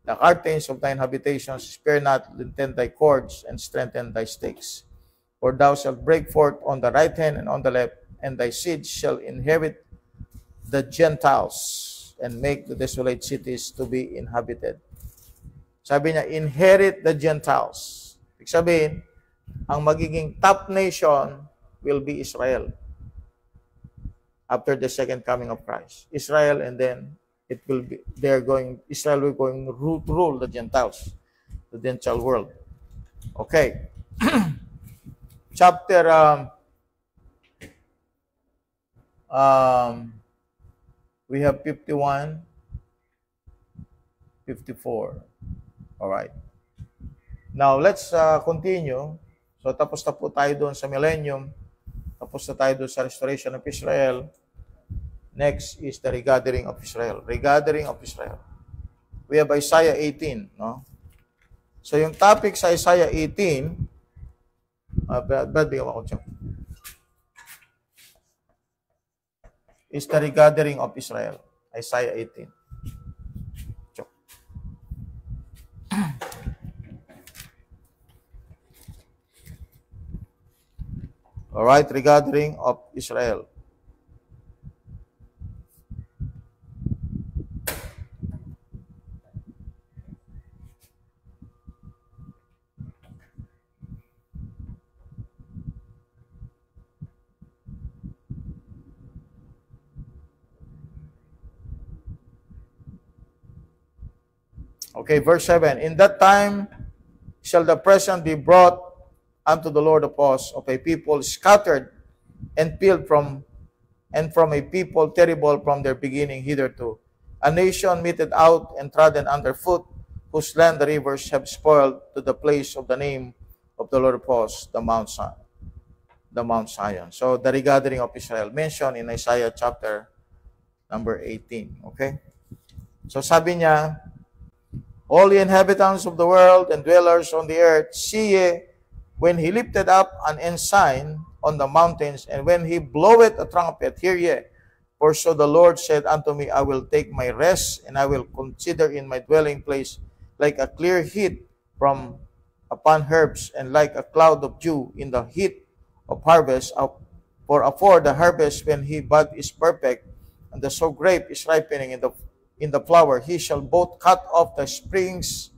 the curtains of thine habitations. Spare not, lengthen thy cords, and strengthen thy stakes. For thou shalt break forth on the right hand and on the left, and thy seed shall inherit the Gentiles, and make the desolate cities to be inhabited. Sabi niya, inherit the Gentiles. Ibig sabihin, ang magiging top nation will be Israel after the second coming of Christ. Israel, and then Israel will going to rule the Gentiles, the Gentile world. Okay. Chapter we have 51, 54. All right. Now, let's continue. So, tapos na po tayo doon sa millennium. Tapos na tayo doon sa restoration of Israel. Next is the regathering of Israel. Regathering of Israel. We have Isaiah 18, no? So, yung topic sa Isaiah 18, bigyan ako dyan, is the regathering of Israel. Isaiah 18. All right, regathering of Israel. Okay, verse 7. In that time shall the present be brought unto the Lord of hosts of a people scattered and peeled from a people terrible from their beginning hitherto. A nation meted out and trodden underfoot, whose land the rivers have spoiled, to the place of the name of the Lord of hosts, the Mount Zion. So the regathering of Israel mentioned in Isaiah chapter number 18. Okay? So sabi niya, all ye inhabitants of the world and dwellers on the earth, see ye, when he lifted up an ensign on the mountains, and when he bloweth a trumpet, hear ye. For so the Lord said unto me, I will take my rest, and I will consider in my dwelling place like a clear heat from upon herbs, and like a cloud of dew in the heat of harvest. For afore the harvest, when he bud is perfect, and the sow grape is ripening in the flower, he shall both cut off the sprigs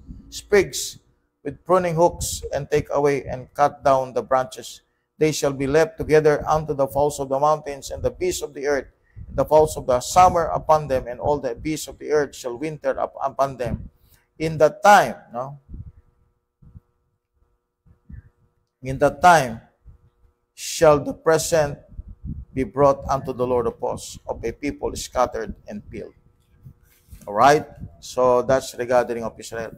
with pruning hooks, and take away and cut down the branches. They shall be left together unto the fowls of the mountains, and the beasts of the earth, and the fowls of the summer upon them, and all the beasts of the earth shall winter upon them. In that time, in that time shall the present be brought unto the Lord of hosts of a people scattered and peeled. All right? So that's regathering of Israel.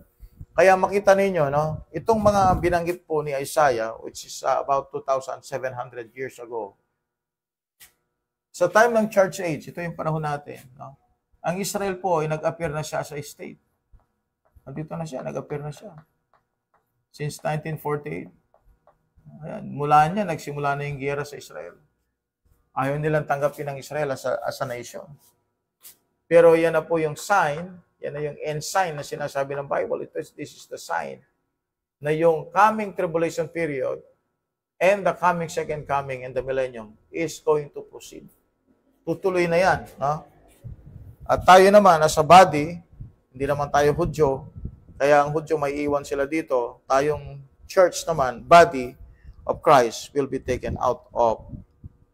Kaya makita ninyo, no, itong mga binanggit po ni Isaiah, which is about 2,700 years ago, sa time ng church age, ito yung panahon natin, no, ang Israel po ay nag-appear na siya sa state. Nandito na siya, nag-appear na siya. Since 1948. Ayan, mula niya, nagsimula na yung giyera sa Israel. Ayaw nilang tanggapin ng Israel as a nation. Pero yan na po yung sign, yan na yung end sign na sinasabi ng Bible. This is the sign na yung coming tribulation period and the coming second coming and the millennium is going to proceed. Tutuloy na yan. No? At tayo naman, as a body, hindi naman tayo Hudyo, kaya ang Hudyo may iwan sila dito. Tayong church naman, body of Christ, will be taken out of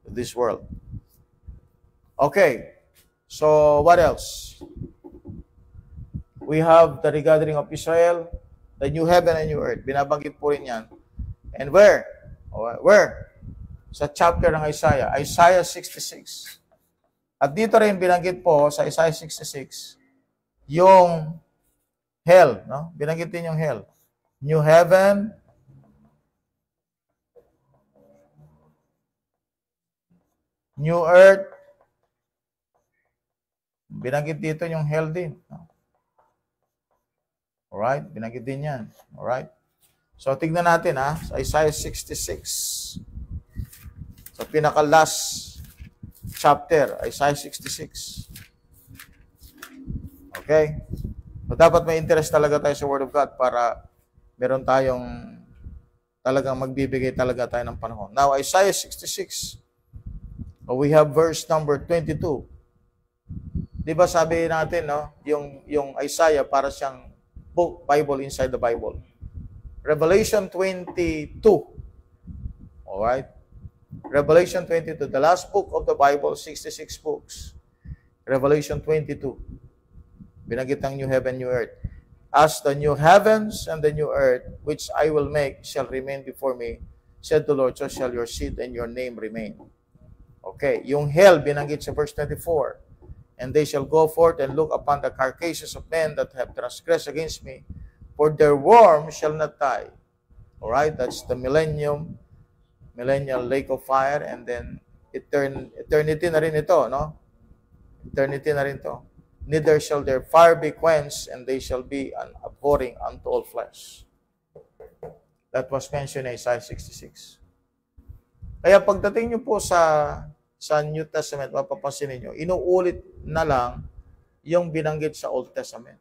this world. Okay. So, what else? We have the regathering of Israel, the new heaven and new earth. Binabanggit po rin yan. And where? Where? Sa chapter ng Isaiah, Isaiah 66. At dito rin binanggit po sa Isaiah 66, yung hell, no? Binanggit din yung hell. New heaven, new earth. Binanggit dito yung hell din. No? Alright? Binanggit din yan. Alright? So, tignan natin sa Isaiah 66. Sa pinaka-last chapter, Isaiah 66. Okay? So, dapat may interest talaga tayo sa Word of God para meron tayong talagang magbibigay talaga tayo ng panahon. Now, Isaiah 66. We have verse number 22. Di ba sabi natin, no? Yung Isaiah para siyang book, Bible inside the Bible. Revelation 22. Alright? Revelation 22, the last book of the Bible, 66 books. Revelation 22. Binanggit ang new heaven, new earth. As the new heavens and the new earth, which I will make, shall remain before me, said the Lord, so shall your seed and your name remain. Okay, yung hell, binanggit sa verse 24. And they shall go forth and look upon the carcasses of men that have transgressed against me, for their worm shall not die. Alright, that's the millennial lake of fire, and then eternity na rin ito, no? Eternity na rin ito. Neither shall their fire be quenched, and they shall be an abhorring unto all flesh. That was mentioned in Isaiah 66. Kaya pagdating nyo po sa New Testament, mapapansin niyo, inuulit na lang yung binanggit sa Old Testament.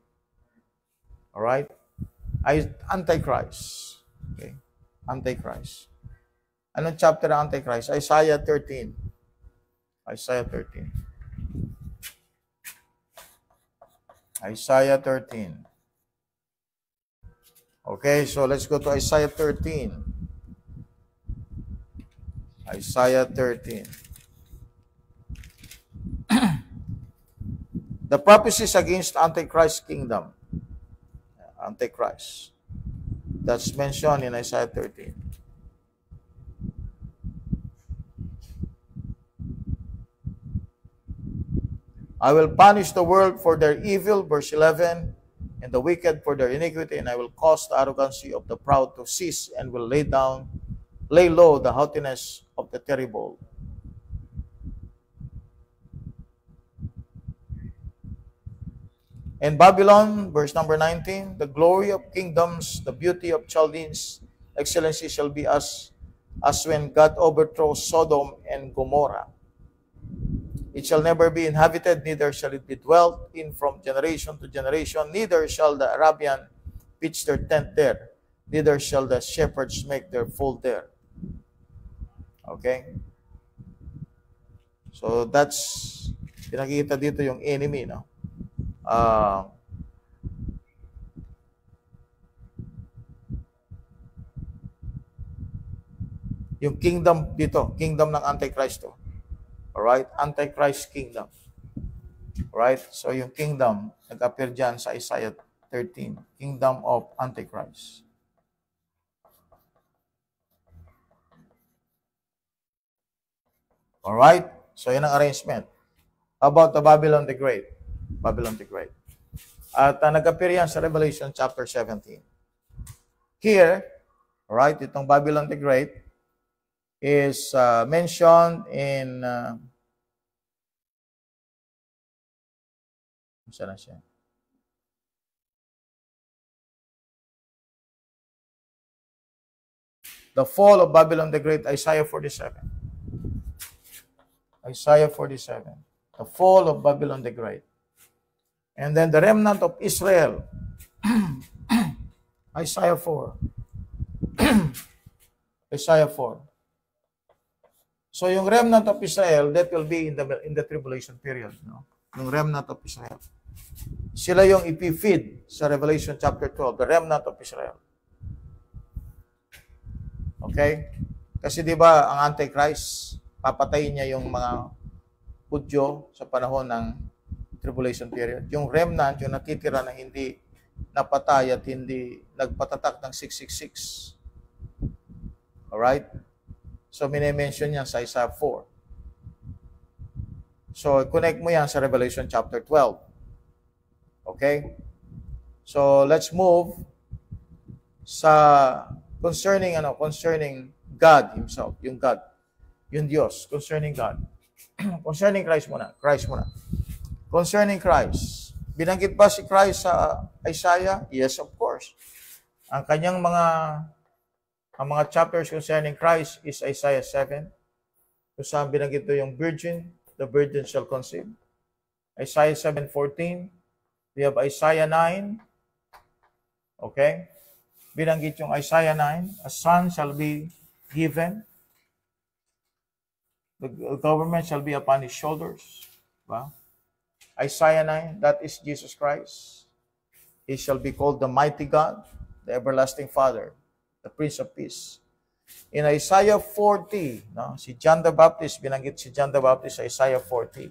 Alright? Antichrist. Okay? Antichrist. Anong chapter ng Antichrist? Isaiah 13. Isaiah 13. Isaiah 13. Okay, so let's go to Isaiah 13. Isaiah 13. The prophecies against Antichrist kingdom. Antichrist. That's mentioned in Isaiah 13. I will punish the world for their evil, verse 11, and the wicked for their iniquity, and I will cause the arrogancy of the proud to cease, and will lay low the haughtiness of the terrible. In Babylon, verse number 19, the glory of kingdoms, the beauty of Chaldeans, excellency shall be as when God overthrows Sodom and Gomorrah. It shall never be inhabited, neither shall it be dwelt in from generation to generation, neither shall the Arabian pitch their tent there, neither shall the shepherds make their fold there. Okay? So that's, pinakita dito yung enemy, no? Yung kingdom dito, kingdom ng Antichrist to. Alright? Antichrist kingdom. Alright? So yung kingdom, nag-appear dyan sa Isaiah 13. Kingdom of Antichrist. Alright? So yun ang arrangement. How about the Babylon the Great? Babylon the Great. At nag-appear yan sa Revelation chapter 17. Here, alright, itong Babylon the Great is mentioned in saan na siya? The fall of Babylon the Great, Isaiah 47. Isaiah 47. The fall of Babylon the Great. And then the remnant of Israel. Isaiah 4. Isaiah 4. So yung remnant of Israel, that will be in the tribulation period, no? Yung remnant of Israel. Sila yung ipifeed sa Revelation chapter 12, the remnant of Israel. Okay? Kasi di ba ang Antichrist, papatayin niya yung mga Hudyo sa panahon ng tribulation period. Yung remnant, yung natitira na hindi napatay at hindi nagpatatak ng 666. Alright? So, minimension yan sa Isaiah 4. So, connect mo yan sa Revelation chapter 12. Okay? So, let's move sa concerning God himself, yung God, yung Diyos, concerning God. Concerning Christ muna. Concerning Christ. Binanggit ba si Christ sa Isaiah? Yes, of course. Ang kanyang mga chapters concerning Christ is Isaiah 7. Kung saan binanggit ito yung virgin, the virgin shall conceive. Isaiah 7:14. We have Isaiah 9. Okay? Binanggit yung Isaiah 9. A son shall be given. The government shall be upon his shoulders. Diba? Isaiah 9, that is Jesus Christ. He shall be called the mighty God, the everlasting Father, the Prince of Peace. In Isaiah 40, no? Si John the Baptist, binanggit si John the Baptist sa Isaiah 40.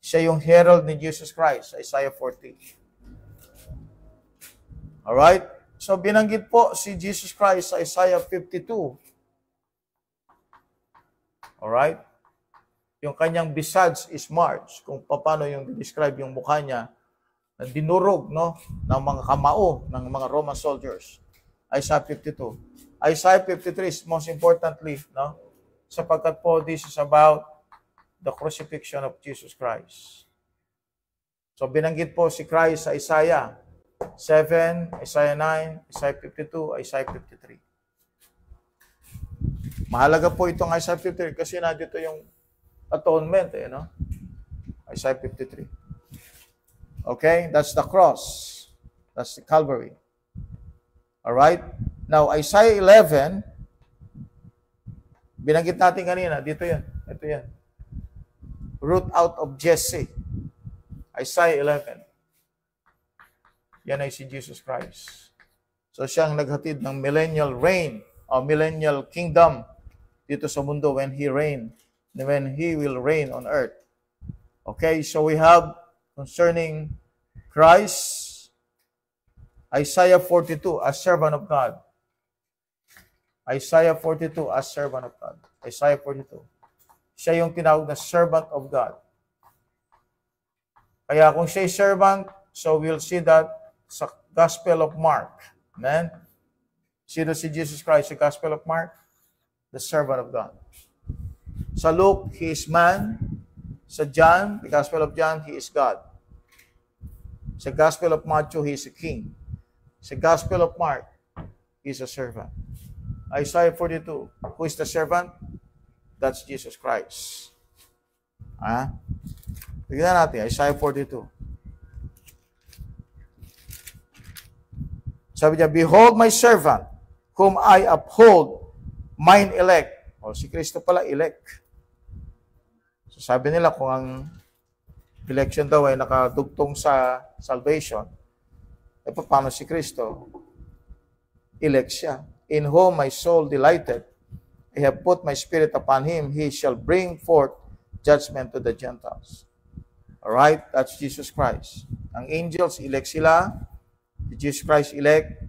Siya yung herald ni Jesus Christ, Isaiah 40. Alright? So, binanggit po si Jesus Christ sa Isaiah 52. Alright? Yung kanyang visage is marked, kung paano yung describe yung mukha niya, na dinurog, no, ng mga kamao, ng mga Roman soldiers. Isaiah 52. Isaiah 53 is most importantly, no, sapagkat po this is about the crucifixion of Jesus Christ. So, binanggit po si Christ sa Isaiah 7, Isaiah 9, Isaiah 52, Isaiah 53. Mahalaga po itong Isaiah 53 kasi nandito yung atonement, no? Isaiah 53. Okay? That's the cross. That's the Calvary. Alright? Now, Isaiah 11, binanggit natin kanina, dito yan. Ito yan. Root out of Jesse. Isaiah 11. Yan ay si Jesus Christ. So, siyang naghatid ng millennial reign o millennial kingdom dito sa mundo when He reigned. When He will reign on earth. Okay, so we have concerning Christ, Isaiah 42, as servant of God. Isaiah 42, as servant of God. Isaiah 42. Siya yung tinawag na servant of God. Kaya kung siya servant, so we'll see that sa Gospel of Mark. Amen? Sino si Jesus Christ sa Gospel of Mark? The servant of God. Sa Luke, He is man. Sa John, the Gospel of John, He is God. Sa Gospel of Matthew, He is a king. Sa Gospel of Mark, He is a servant. Isaiah 42, who is the servant? That's Jesus Christ. Tignan natin, Isaiah 42. Sabi niya, behold my servant, whom I uphold, mine elect. O, si Kristo pala, elect. So, sabi nila kung ang election daw ay nakadugtong sa salvation, e paano si Kristo? Elect siya. In whom my soul delighted, I have put my spirit upon Him, He shall bring forth judgment to the Gentiles. Alright? That's Jesus Christ. Ang angels, elect sila. Jesus Christ, elect.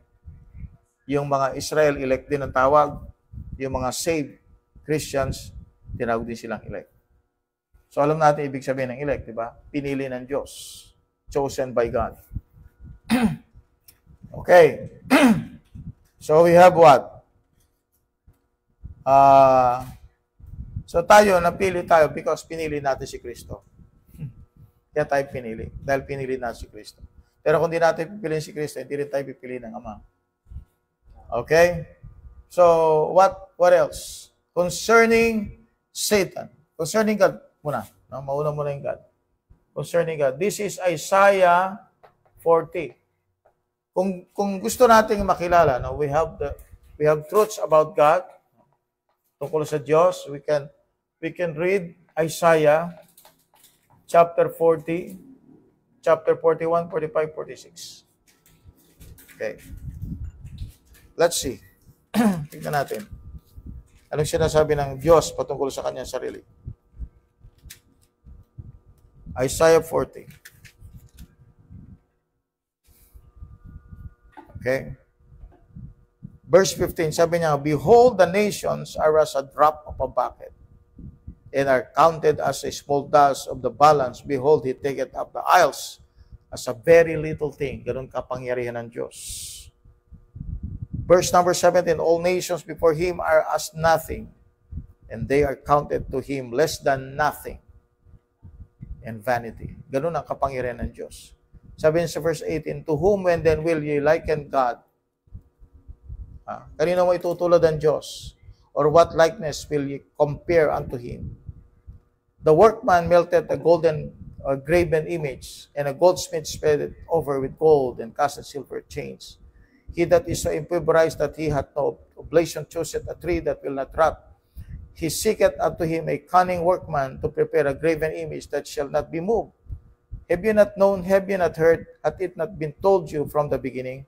Yung mga Israel, elect din ang tawag. Yung mga saved Christians, tinawag din silang elect. So, alam natin ibig sabihin ng elect, di ba? Pinili ng Diyos. Chosen by God. Okay. So, we have what? So, tayo, napili tayo because pinili natin si Kristo. Kaya tayo pinili. Dahil pinili natin si Kristo. Pero kung di natin pipiliin si Kristo, hindi rin tayo pipiliin ng Ama. Okay? So, what else? Concerning Satan. Concerning God. Muna. No? Mauna muna yung God. Concerning God. This is Isaiah 40. Kung gusto nating makilala, no, we have truths about God. Tungkol sa Diyos, we can read Isaiah chapter 40, chapter 41, 45, 46. Okay. Let's see. Tingnan natin. Anong sinasabi ng Diyos patungkol sa kanyang sarili? Isaiah 40. Okay. Verse 15, sabi niya, behold, the nations are as a drop of a bucket, and are counted as a small dust of the balance. Behold, He taketh up the isles as a very little thing. Ganun kapangyarihan ng Diyos. Verse number 17, all nations before Him are as nothing, and they are counted to Him less than nothing, and vanity. Ganun ang kapangyarihan ng Diyos. Sabi niya sa verse 18, to whom when then will ye liken God? Kanino mo itutulad ang Diyos? Or what likeness will ye compare unto Him? The workman melted a golden graven image, and a goldsmith spread it over with gold, and cast a silver chains. He that is so impoverished that he hath no oblation chooseth a tree that will not rot. He seeketh unto him a cunning workman to prepare a graven image that shall not be moved. Have you not known, have you not heard, hath it not been told you from the beginning?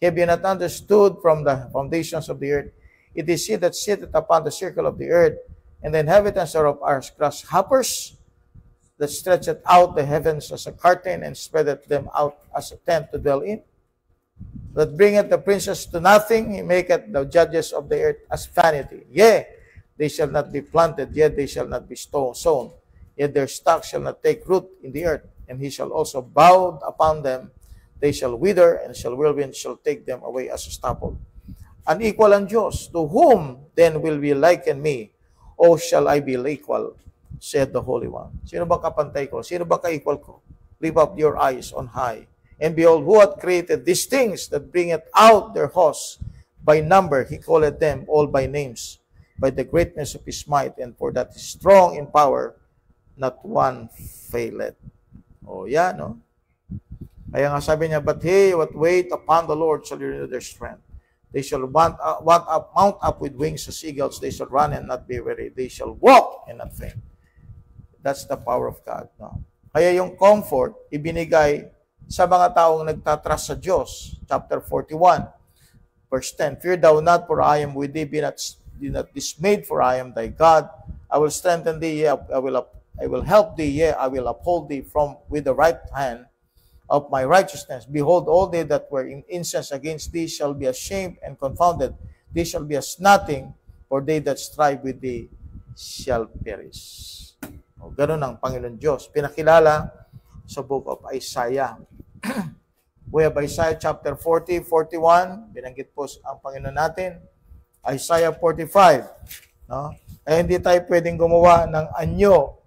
Have you not understood from the foundations of the earth? It is he that sitteth upon the circle of the earth, and the inhabitants thereof are grasshoppers, that stretcheth out the heavens as a curtain, and spreadeth them out as a tent to dwell in. That bringeth the princes to nothing, he maketh the judges of the earth as vanity. Yea, they shall not be planted, yet they shall not be sown, yet their stock shall not take root in the earth, and he shall also bow upon them. They shall wither, and whirlwind shall take them away as a stubble. Unequal ang Diyos, to whom then will we liken me? O shall I be equal? Said the Holy One. Sino ba kapantay ko? Sino ba ka-equal ko? Lift up your eyes on high. And behold, who hath created these things that bringeth out their hosts by number? He calleth them all by names, by the greatness of his might, and for that is strong in power, not one faileth. O yan, no? Kaya nga sabi niya, but he what wait upon the Lord shall renew their strength. They shall mount up with wings as eagles. They shall run and not be weary. They shall walk and not faint. That's the power of God. No? Kaya yung comfort, ibinigay sa mga taong nagtatrust sa Diyos. Chapter 41, verse 10. Fear thou not, for I am with thee. Be not dismayed, for I am thy God. I will strengthen thee, I will help thee, yea, I will uphold thee with the right hand of my righteousness. Behold, all they that were incensed against thee shall be ashamed and confounded. They shall be as nothing, for they that strive with thee shall perish. O, ganun ang Panginoon Diyos. Pinakilala sa book of Isaiah. We have Isaiah chapter 40, 41. Binanggit po ang Panginoon natin. Isaiah 45. No? Eh, hindi tayo pwedeng gumawa ng anyo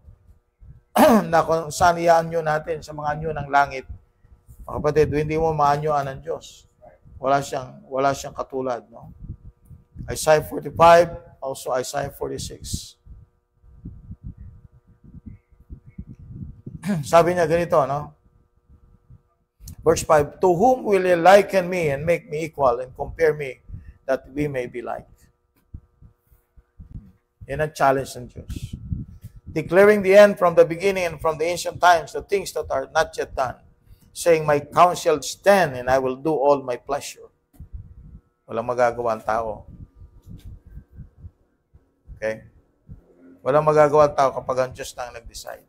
na kung saan i-anyo natin sa mga anyo ng langit. Mga kapatid, hindi mo maanyoan ng Diyos. Wala siyang katulad. No? Isaiah 45, also Isaiah 46. Sabi niya ganito, no? Verse 5, to whom will ye liken me and make me equal and compare me that we may be like? Yan ang challenge ng Diyos. Declaring the end from the beginning and from the ancient times, the things that are not yet done, saying, my counsel stand and I will do all my pleasure. Walang magagawa ang tao. Okay? Walang magagawa ang tao kapag ang Diyos na ang nag-decide.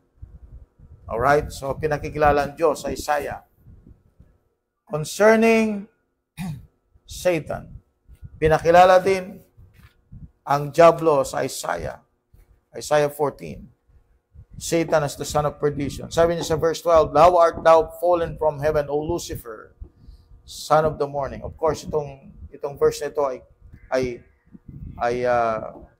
Alright? So, pinakikilala ang Diyos sa Isaiah. Concerning Satan, pinakilala din ang Diablo sa Isaiah. Isaiah 14. Satan as the son of perdition. Sabi niya sa verse 12, thou art thou fallen from heaven, O Lucifer, son of the morning. Of course, itong verse nito ay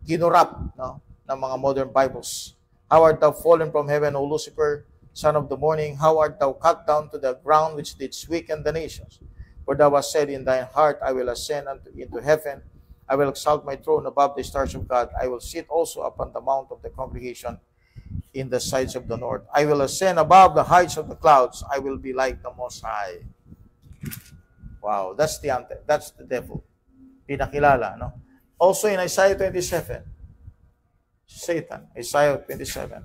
ginurap, no, ng mga modern Bibles. How art thou fallen from heaven, O Lucifer, son of the morning? How art thou cut down to the ground, which didst weaken the nations? For thou hast said in thine heart, I will ascend into heaven. I will exalt my throne above the stars of God. I will sit also upon the mount of the congregation in the sides of the north. I will ascend above the heights of the clouds. I will be like the Most High. Wow, that's the devil. Pinakilala, no? Also in Isaiah 27, Satan, Isaiah 27,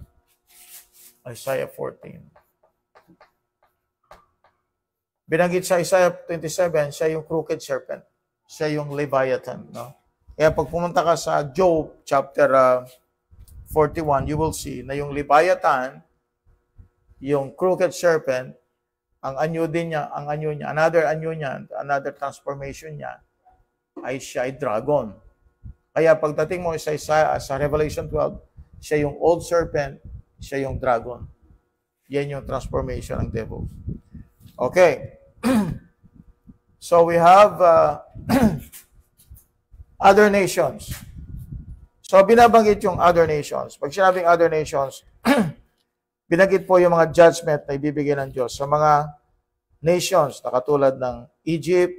Isaiah 14. Binanggit sa Isaiah 27, siya yung crooked serpent. Siya yung Leviathan, no? Kaya pag pumunta ka sa Job chapter 41, you will see na yung Leviathan, yung crooked serpent, ang anyo niya, another transformation niya, ay siya ay dragon. Kaya pagdating mo sa Revelation 12, siya yung old serpent, siya yung dragon. Yan yung transformation ng devil. Okay. So we have other nations. So binabanggit yung other nations. Pag sinabing other nations, binanggit po yung mga judgment na ibibigay ng Diyos sa mga nations na katulad ng Egypt,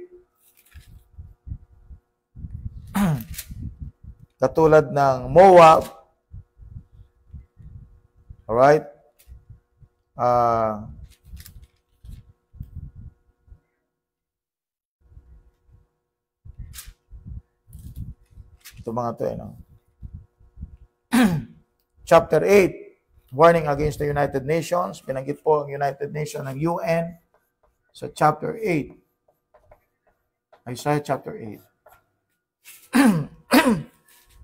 katulad ng Moab, alright? Ito mga ito, no? Chapter 8, warning against the United Nations. Binanggit po ang United Nations ng UN sa chapter 8. Isaiah chapter 8.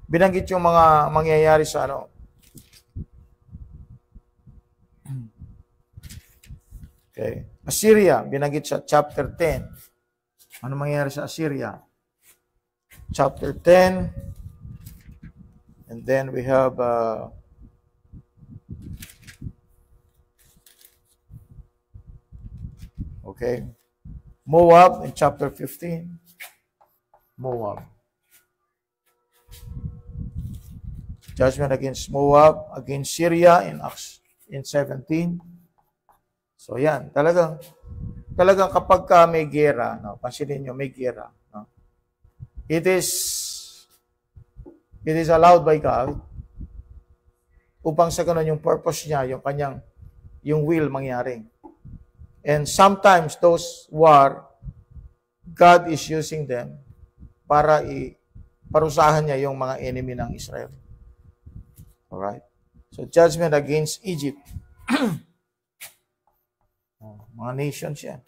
binanggit yung mga mangyayari sa ano. Okay. Assyria, binanggit sa chapter 10. Ano mangyayari sa Assyria? Chapter 10. And then we have okay. Moab in chapter 15. Moab. Judgment against Moab, against Syria in Acts in 17. So yan, talagang kapag may gera, no, pansinin nyo, may gera, no, it is allowed by God upang sa ganun yung purpose niya, yung will mangyari. And sometimes those war, God is using them para parusahan niya yung mga enemy ng Israel. Alright? So judgment against Egypt. Mga nations yan.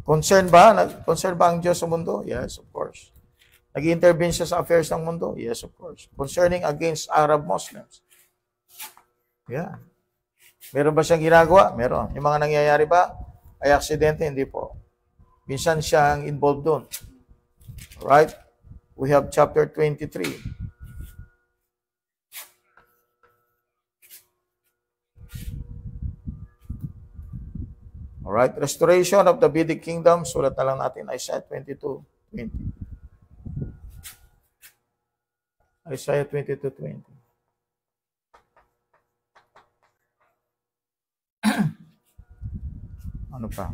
Concerned ba ang Diyos sa mundo? Yes, of course. Nag-intervene siya sa affairs ng mundo? Yes, of course. Concerning against Arab Muslims? Yeah. Meron ba siyang ginagawa? Meron. Yung mga nangyayari ba? Ay aksidente? Hindi po. Minsan siyang involved doon. Right? We have chapter 23. Alright, restoration of the Davidic kingdom. Sulat na lang natin, Isaiah 22:20. Isaiah 22:20. Ano pa?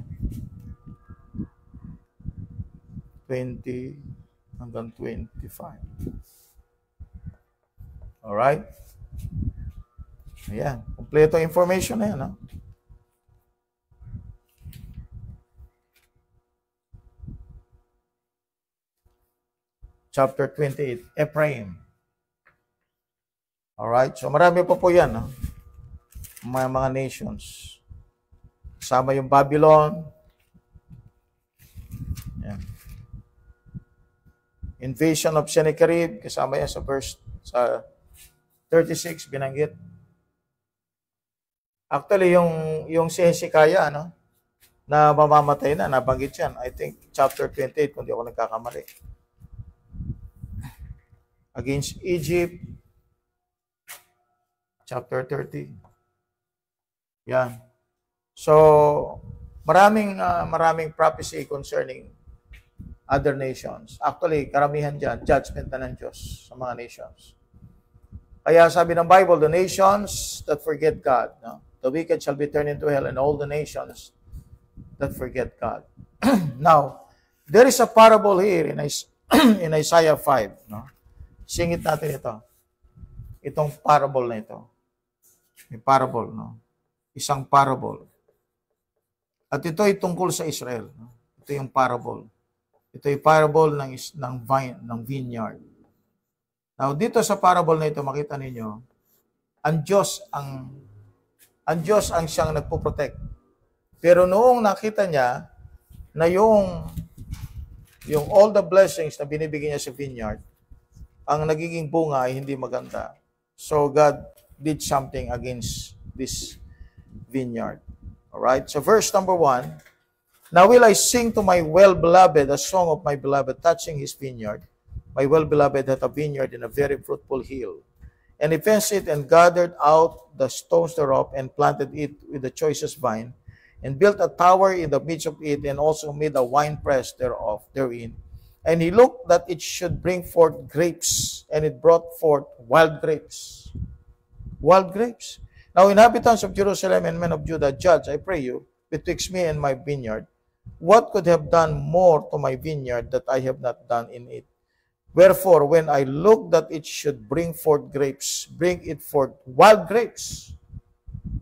20 hanggang 25. Alright? Ayan, kompleto information na yan, ha? Chapter 28, Ephraim. Alright, so marami pa po yan, no? Mga nations. Kasama yung Babylon. Yan. Invasion of Sennacherib, kasama yan sa verse sa 36, binanggit. Actually, yung si Hezekiah, no? Na mamamatay na, nabanggit yan. I think chapter 28, kung di ako nagkakamali. Against Egypt, chapter 30. Yan. So, maraming prophecy concerning other nations. Actually, karamihan dyan, judgment na ng Diyos sa mga nations. Kaya sabi ng Bible, the nations that forget God, no? The wicked shall be turned into hell, and all the nations that forget God. Now, there is a parable here in Isaiah 5, no? Singit natin ito. Itong parable na ito. May parable, no? Isang parable. At ito ay tungkol sa Israel. No? Ito yung parable. Ito ay parable ng vineyard. Now, dito sa parable na ito, makita ninyo, ang Diyos ang siyang nagpo-protect. Pero noong nakita niya na yung all the blessings na binibigyan niya sa vineyard, ang nagiging bunga ay hindi maganda. So God did something against this vineyard. Alright? So verse number 1, now will I sing to my well-beloved a song of my beloved touching his vineyard. My well-beloved had a vineyard in a very fruitful hill. And he fenced it and gathered out the stones thereof and planted it with the choicest vine and built a tower in the midst of it and also made a winepress therein. And he looked that it should bring forth grapes, and it brought forth wild grapes. Wild grapes. Now, inhabitants of Jerusalem and men of Judah, judge, I pray you, betwixt me and my vineyard, what could have done more to my vineyard that I have not done in it? Wherefore, when I looked that it should bring forth grapes, bring it forth wild grapes.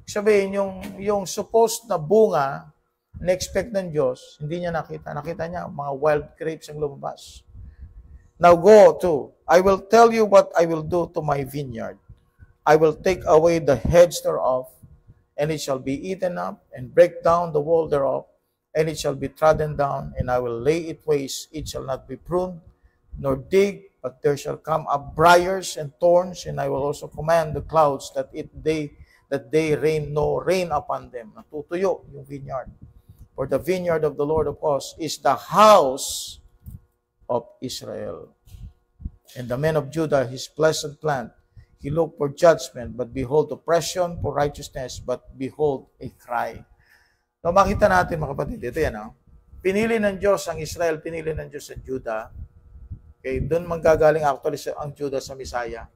Sabihin, yung supposed na bunga, na-expect ng Diyos, hindi niya nakita. Nakita niya, mga wild grapes ang lumabas. Now go to, I will tell you what I will do to my vineyard. I will take away the hedge thereof, and it shall be eaten up, and break down the wall thereof, and it shall be trodden down, and I will lay it waste, it shall not be pruned, nor dig, but there shall come up briars and thorns, and I will also command the clouds that they rain upon them. Natutuyo yung vineyard. For the vineyard of the Lord of hosts is the house of Israel. And the men of Judah, his pleasant plant, he looked for judgment, but behold, oppression, for righteousness, but behold, a cry. So makita natin, mga kapatid, ito yan, pinili ng Diyos ang Israel, pinili ng Diyos ang Judah. Okay, doon manggagaling actually ang Judah sa Messiah.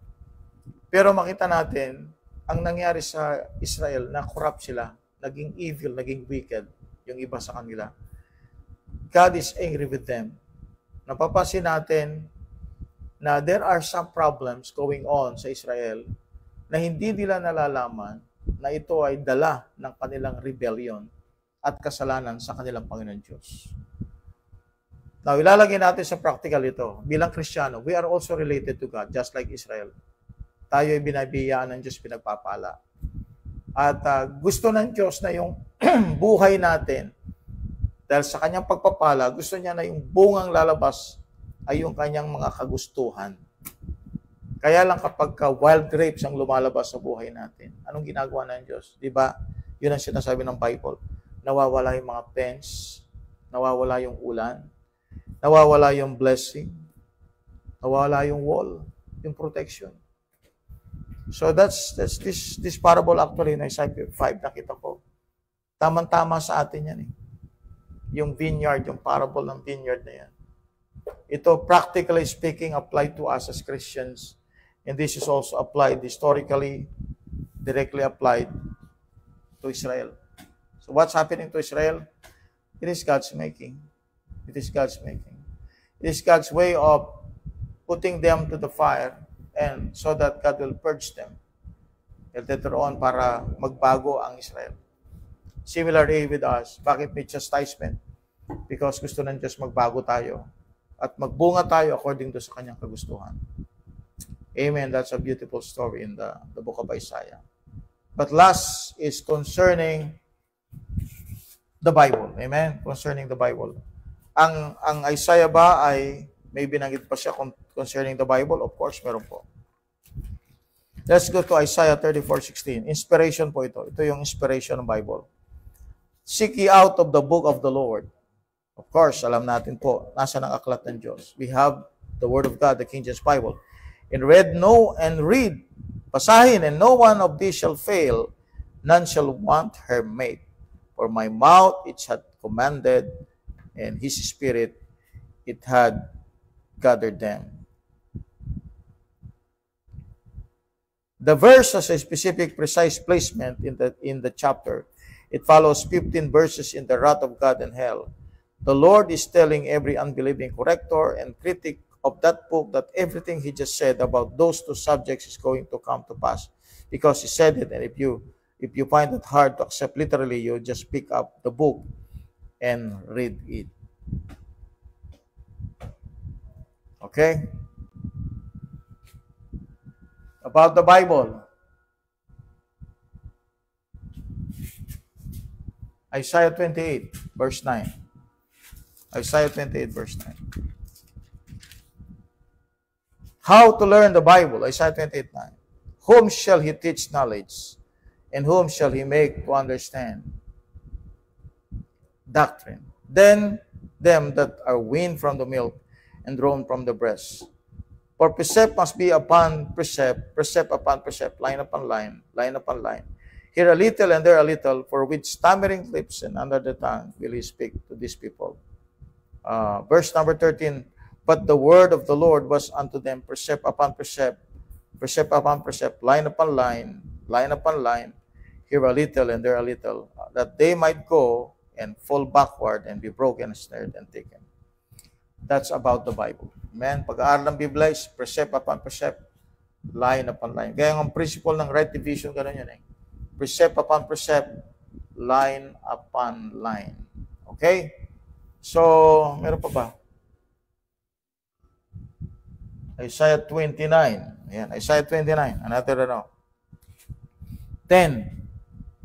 Pero makita natin, ang nangyari sa Israel, na corrupt sila, naging evil, naging wicked, yung iba sa kanila. God is angry with them. Napapansin natin na there are some problems going on sa Israel na hindi nila nalalaman na ito ay dala ng kanilang rebellion at kasalanan sa kanilang Panginoon Diyos. Now, ilalagay natin sa practical ito. Bilang Kristiyano, we are also related to God, just like Israel. Tayo ay binabiyaan ng Diyos, pinagpapala. At gusto ng Diyos na yung buhay natin, dahil sa kanyang pagpapala, gusto niya na yung bungang lalabas ay yung kanyang mga kagustuhan. Kaya lang kapag wild grapes ang lumalabas sa buhay natin, anong ginagawa ng Diyos? Diba? Yun ang sinasabi ng Bible. Nawawala yung mga pens, nawawala yung ulan, nawawala yung blessing, nawawala yung wall, yung protection. So that's this parable actually in Isaiah 5 nakita ko. Tama-tama sa atin yan eh. Yung vineyard, yung parable ng vineyard na yan. Ito, practically speaking, applied to us as Christians. And this is also applied historically, directly applied to Israel. So what's happening to Israel? It is God's making. It is God's making. It is God's way of putting them to the fire and so that God will purge them. And later on, para magbago ang Israel. Similarly with us, bakit may chastisement? Because gusto ng Diyos magbago tayo at magbunga tayo according to sa kanyang kagustuhan. Amen. That's a beautiful story in the book of Isaiah. But last is concerning the Bible. Amen? Concerning the Bible. Ang Isaiah ba ay may binanggit pa siya concerning the Bible? Of course, meron po. Let's go to Isaiah 34:16. Inspiration po ito. Ito yung inspiration ng Bible. Seek ye out of the book of the Lord. Of course, alam natin po, nasa ng aklat ng Diyos. We have the Word of God, the King James Bible. And read, basahin, and no one of these shall fail, none shall want her mate. For my mouth it had commanded, and his spirit it had gathered them. The verse has a specific, precise placement in the chapter. It follows 15 verses in the wrath of God and hell. The Lord is telling every unbelieving corrector and critic of that book that everything he just said about those two subjects is going to come to pass. Because he said it, and if you find it hard to accept literally, you just pick up the book and read it. Okay? About the Bible. Isaiah 28, verse 9. Isaiah 28, verse 9. How to learn the Bible? Isaiah 28, 9. Whom shall he teach knowledge? And whom shall he make to understand doctrine? Then them that are weaned from the milk and drawn from the breast. For precept must be upon precept, precept upon precept, line upon line, line upon line. Here a little and there a little, for with stammering lips and under the tongue will he speak to these people. Verse number 13, but the word of the Lord was unto them precept upon precept, precept upon precept, line upon line, line upon line, here a little and there a little, that they might go and fall backward and be broken, snared, and taken. That's about the Bible. Amen? Pag-aaral ng Biblia is precept upon precept, line upon line. Kaya ang principle ng right division, gano'n yun eh. Precept upon precept, line upon line. Okay? So, meron pa ba? Isaiah 29. Ayan, Isaiah 29. Another 10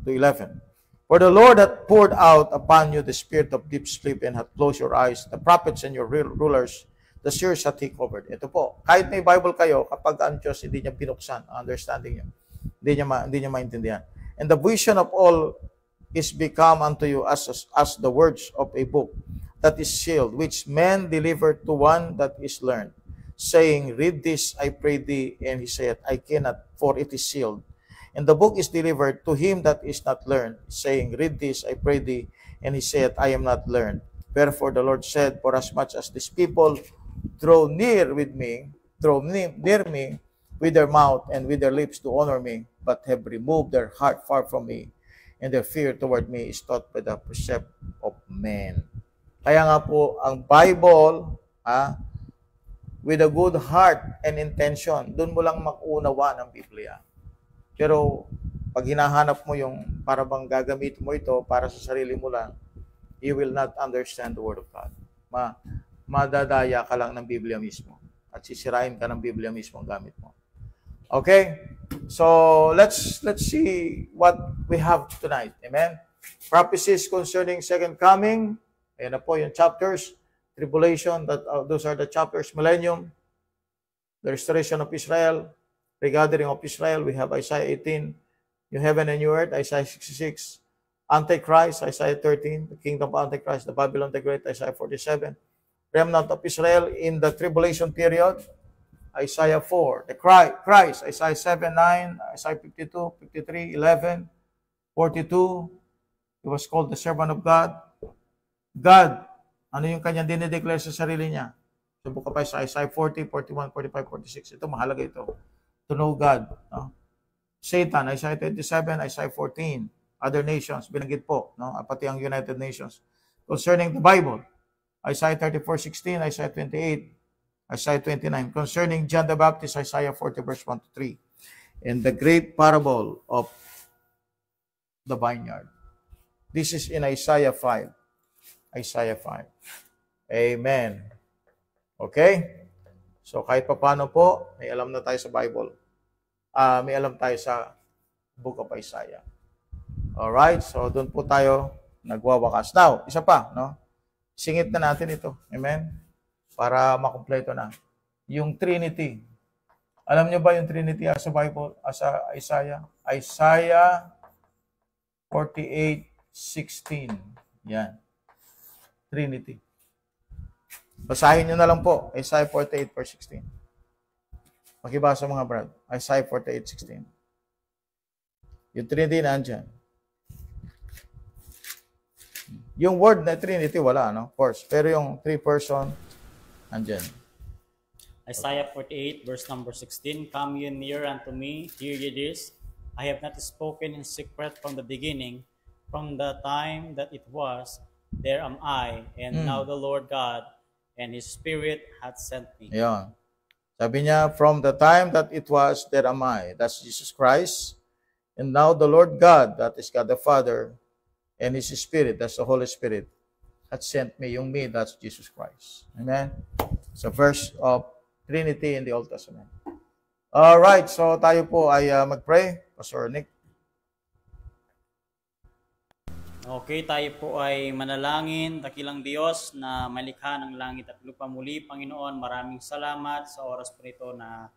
to 11. For the Lord hath poured out upon you the spirit of deep sleep and hath closed your eyes, the prophets and your rulers, the seers that he covered. Ito po, kahit may Bible kayo, kapag ang Diyos hindi niya binuksan ang understanding niyo, hindi niya maintindihan. And the vision of all is become unto you as the words of a book that is sealed, which men deliver to one that is learned, saying, read this, I pray thee. And he said, I cannot, for it is sealed. And the book is delivered to him that is not learned, saying, read this, I pray thee. And he said, I am not learned. Therefore the Lord said, for as much as these people draw near me with their mouth and with their lips to honor me, but have removed their heart far from me, and their fear toward me is taught by the precept of men. Kaya nga po, ang Bible, with a good heart and intention, doon mo lang makunawa ng Biblia. Pero, pag hinahanap mo yung para bang gagamit mo ito para sa sarili mo lang, you will not understand the Word of God. Madadaya ka lang ng Biblia mismo. At sisirain ka ng Biblia mismo ang gamit mo. Okay? So, let's see what we have tonight. Amen? Prophecies concerning second coming. Ayan na po yung chapters. Tribulation, those are the chapters. Millennium, the restoration of Israel, regathering of Israel. We have Isaiah 18, New Heaven and New Earth, Isaiah 66, Antichrist, Isaiah 13, the kingdom of Antichrist, the Babylon the Great, Isaiah 47, remnant of Israel in the tribulation period, Isaiah 4, the Christ, Isaiah 7, 9, Isaiah 52, 53, 11, 42, he was called the servant of God. God, ano yung kanyang dinideclare sa sarili niya? Sa book of Isaiah 40, 41, 45, 46. Ito, mahalaga ito. To know God. No? Satan, Isaiah 27, Isaiah 14. Other nations, binanggit po. No? Pati ang United Nations. Concerning the Bible, Isaiah 34:16, Isaiah 28, Isaiah 29. Concerning John the Baptist, Isaiah 40, verse 1 to 3. And the great parable of the vineyard. This is in Isaiah 5. Isaiah 5. Amen. Okay? So kahit pa paano po, may alam na tayo sa Bible. May alam tayo sa Book of Isaiah. Alright? So doon po tayo nagwawakas. Now, isa pa, no? Singit na natin ito. Amen? Para makumpleto na. Yung Trinity. Alam niyo ba yung Trinity sa Bible, sa Isaiah? Isaiah 48:16. Yan. Trinity. Basahin niyo na lang po. Isaiah 48, verse 16. Makibasa mga brad. Isaiah 48:16. Yung Trinity nandyan. Yung word na Trinity, wala, no? Of course. Pero yung three-person, nandyan. Isaiah 48, verse number 16, Come ye near unto me, hear ye this. I have not spoken in secret from the beginning, from the time that it was, there am I, and now the Lord God, and His Spirit hath sent me. Ayan. Sabi niya, from the time that it was, there am I. That's Jesus Christ. And now the Lord God, that is God the Father, and His Spirit, that's the Holy Spirit, hath sent me. Yung me, that's Jesus Christ. Amen? It's a verse of Trinity in the Old Testament. Alright, so tayo po ay mag-pray. Pastor Nick. Okay, tayo po ay manalangin, dakilang Diyos na malikha ng langit at lupa muli. Panginoon, maraming salamat sa oras po nito na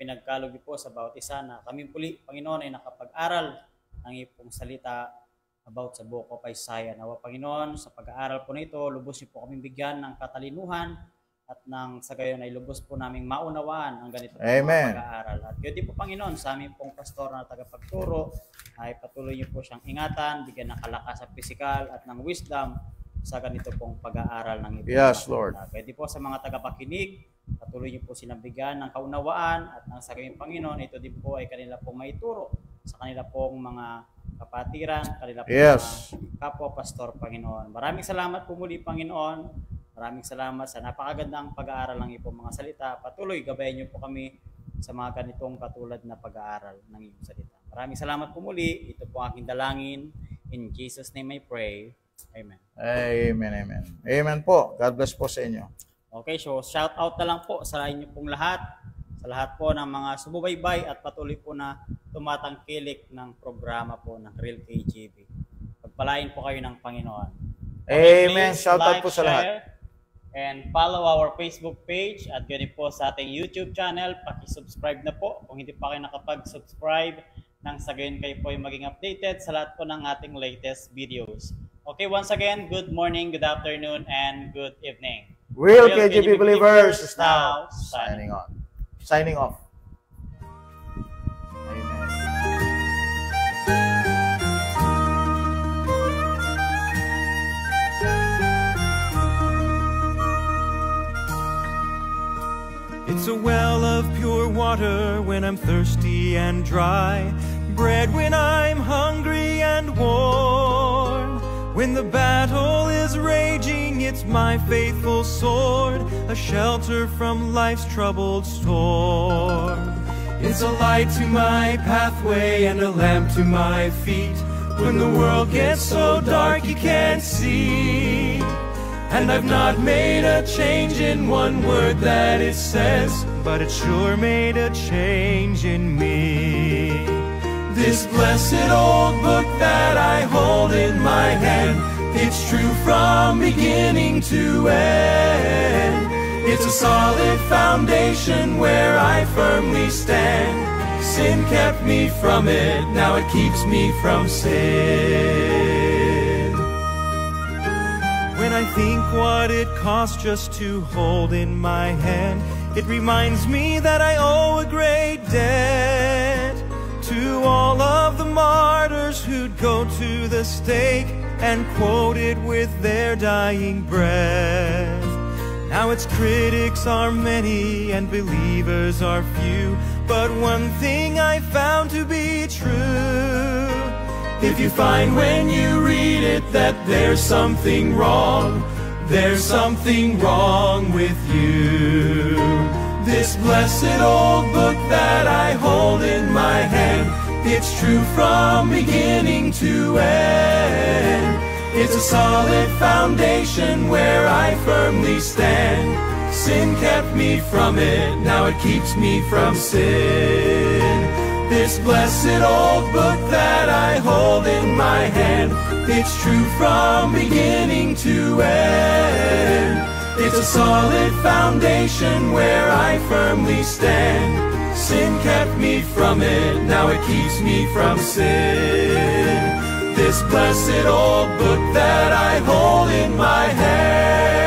pinagkalog po sa bawat isa na kami puli, Panginoon, ay nakapag-aral ng ipong salita about sa Book of Isaiah. Nawa, Panginoon, sa pag-aaral po nito, lubos niyo po kaming bigyan ng katalinuhan at nang sa gayon ay lubos po naming maunawaan ang ganito po mga pag-aaral. At yun din po, Panginoon, sa aming pong pastor na tagapagturo, ay patuloy niyo po siyang ingatan, bigyan ng kalakasan pisikal at ng wisdom sa ganito pong pag-aaral ng ito. Yes, Lord. Kaya di po sa mga tagapakinig, patuloy niyo po silang bigyan ng kaunawaan at nang sa gayon, Panginoon, ito din po ay kanila pong maituro sa kanila pong mga kapatiran, kanila pong mga kapwa-pastor, Panginoon. Maraming salamat po muli, Panginoon. Maraming salamat sa napakagandang pag-aaral ng iyong mga salita. Patuloy, gabayan niyo po kami sa mga ganitong katulad na pag-aaral ng iyong salita. Maraming salamat po muli. Ito po aking dalangin. In Jesus' name I pray. Amen. Amen, amen. Amen po. God bless po sa inyo. Okay, so shout out na lang po sa inyo pong lahat. Sa lahat po ng mga sumubaybay at patuloy po na tumatangkilik ng programa po ng Real KGB. Pagpalain po kayo ng Panginoon. Okay, amen. Shout out po sa lahat. And follow our Facebook page at ganoon po sa ating YouTube channel. Paki-subscribe na po kung hindi pa kayo nakapag-subscribe, nang sa gayon kayo po ay maging updated sa lahat po ng ating latest videos. Okay, once again, good morning, good afternoon, and good evening. Real KGP Believers is now signing off. Amen. It's a well of pure water when I'm thirsty and dry, bread when I'm hungry and warm. When the battle is raging, it's my faithful sword, a shelter from life's troubled storm. It's a light to my pathway and a lamp to my feet when the world gets so dark you can't see. And I've not made a change in one word that it says, but it sure made a change in me. This blessed old book that I hold in my hand, it's true from beginning to end. It's a solid foundation where I firmly stand. Sin kept me from it, now it keeps me from sin. When I think what it cost just to hold in my hand, it reminds me that I owe a great debt to all of the martyrs who'd go to the stake and quote it with their dying breath. Now its critics are many and believers are few, but one thing I found to be true: if you find when you read it that there's something wrong, there's something wrong with you. This blessed old book that I hold in my hand, it's true from beginning to end. It's a solid foundation where I firmly stand. Sin kept me from it, now it keeps me from sin. This blessed old book that I hold in my hand, it's true from beginning to end. It's a solid foundation where I firmly stand. Sin kept me from it, now it keeps me from sin. This blessed old book that I hold in my hand.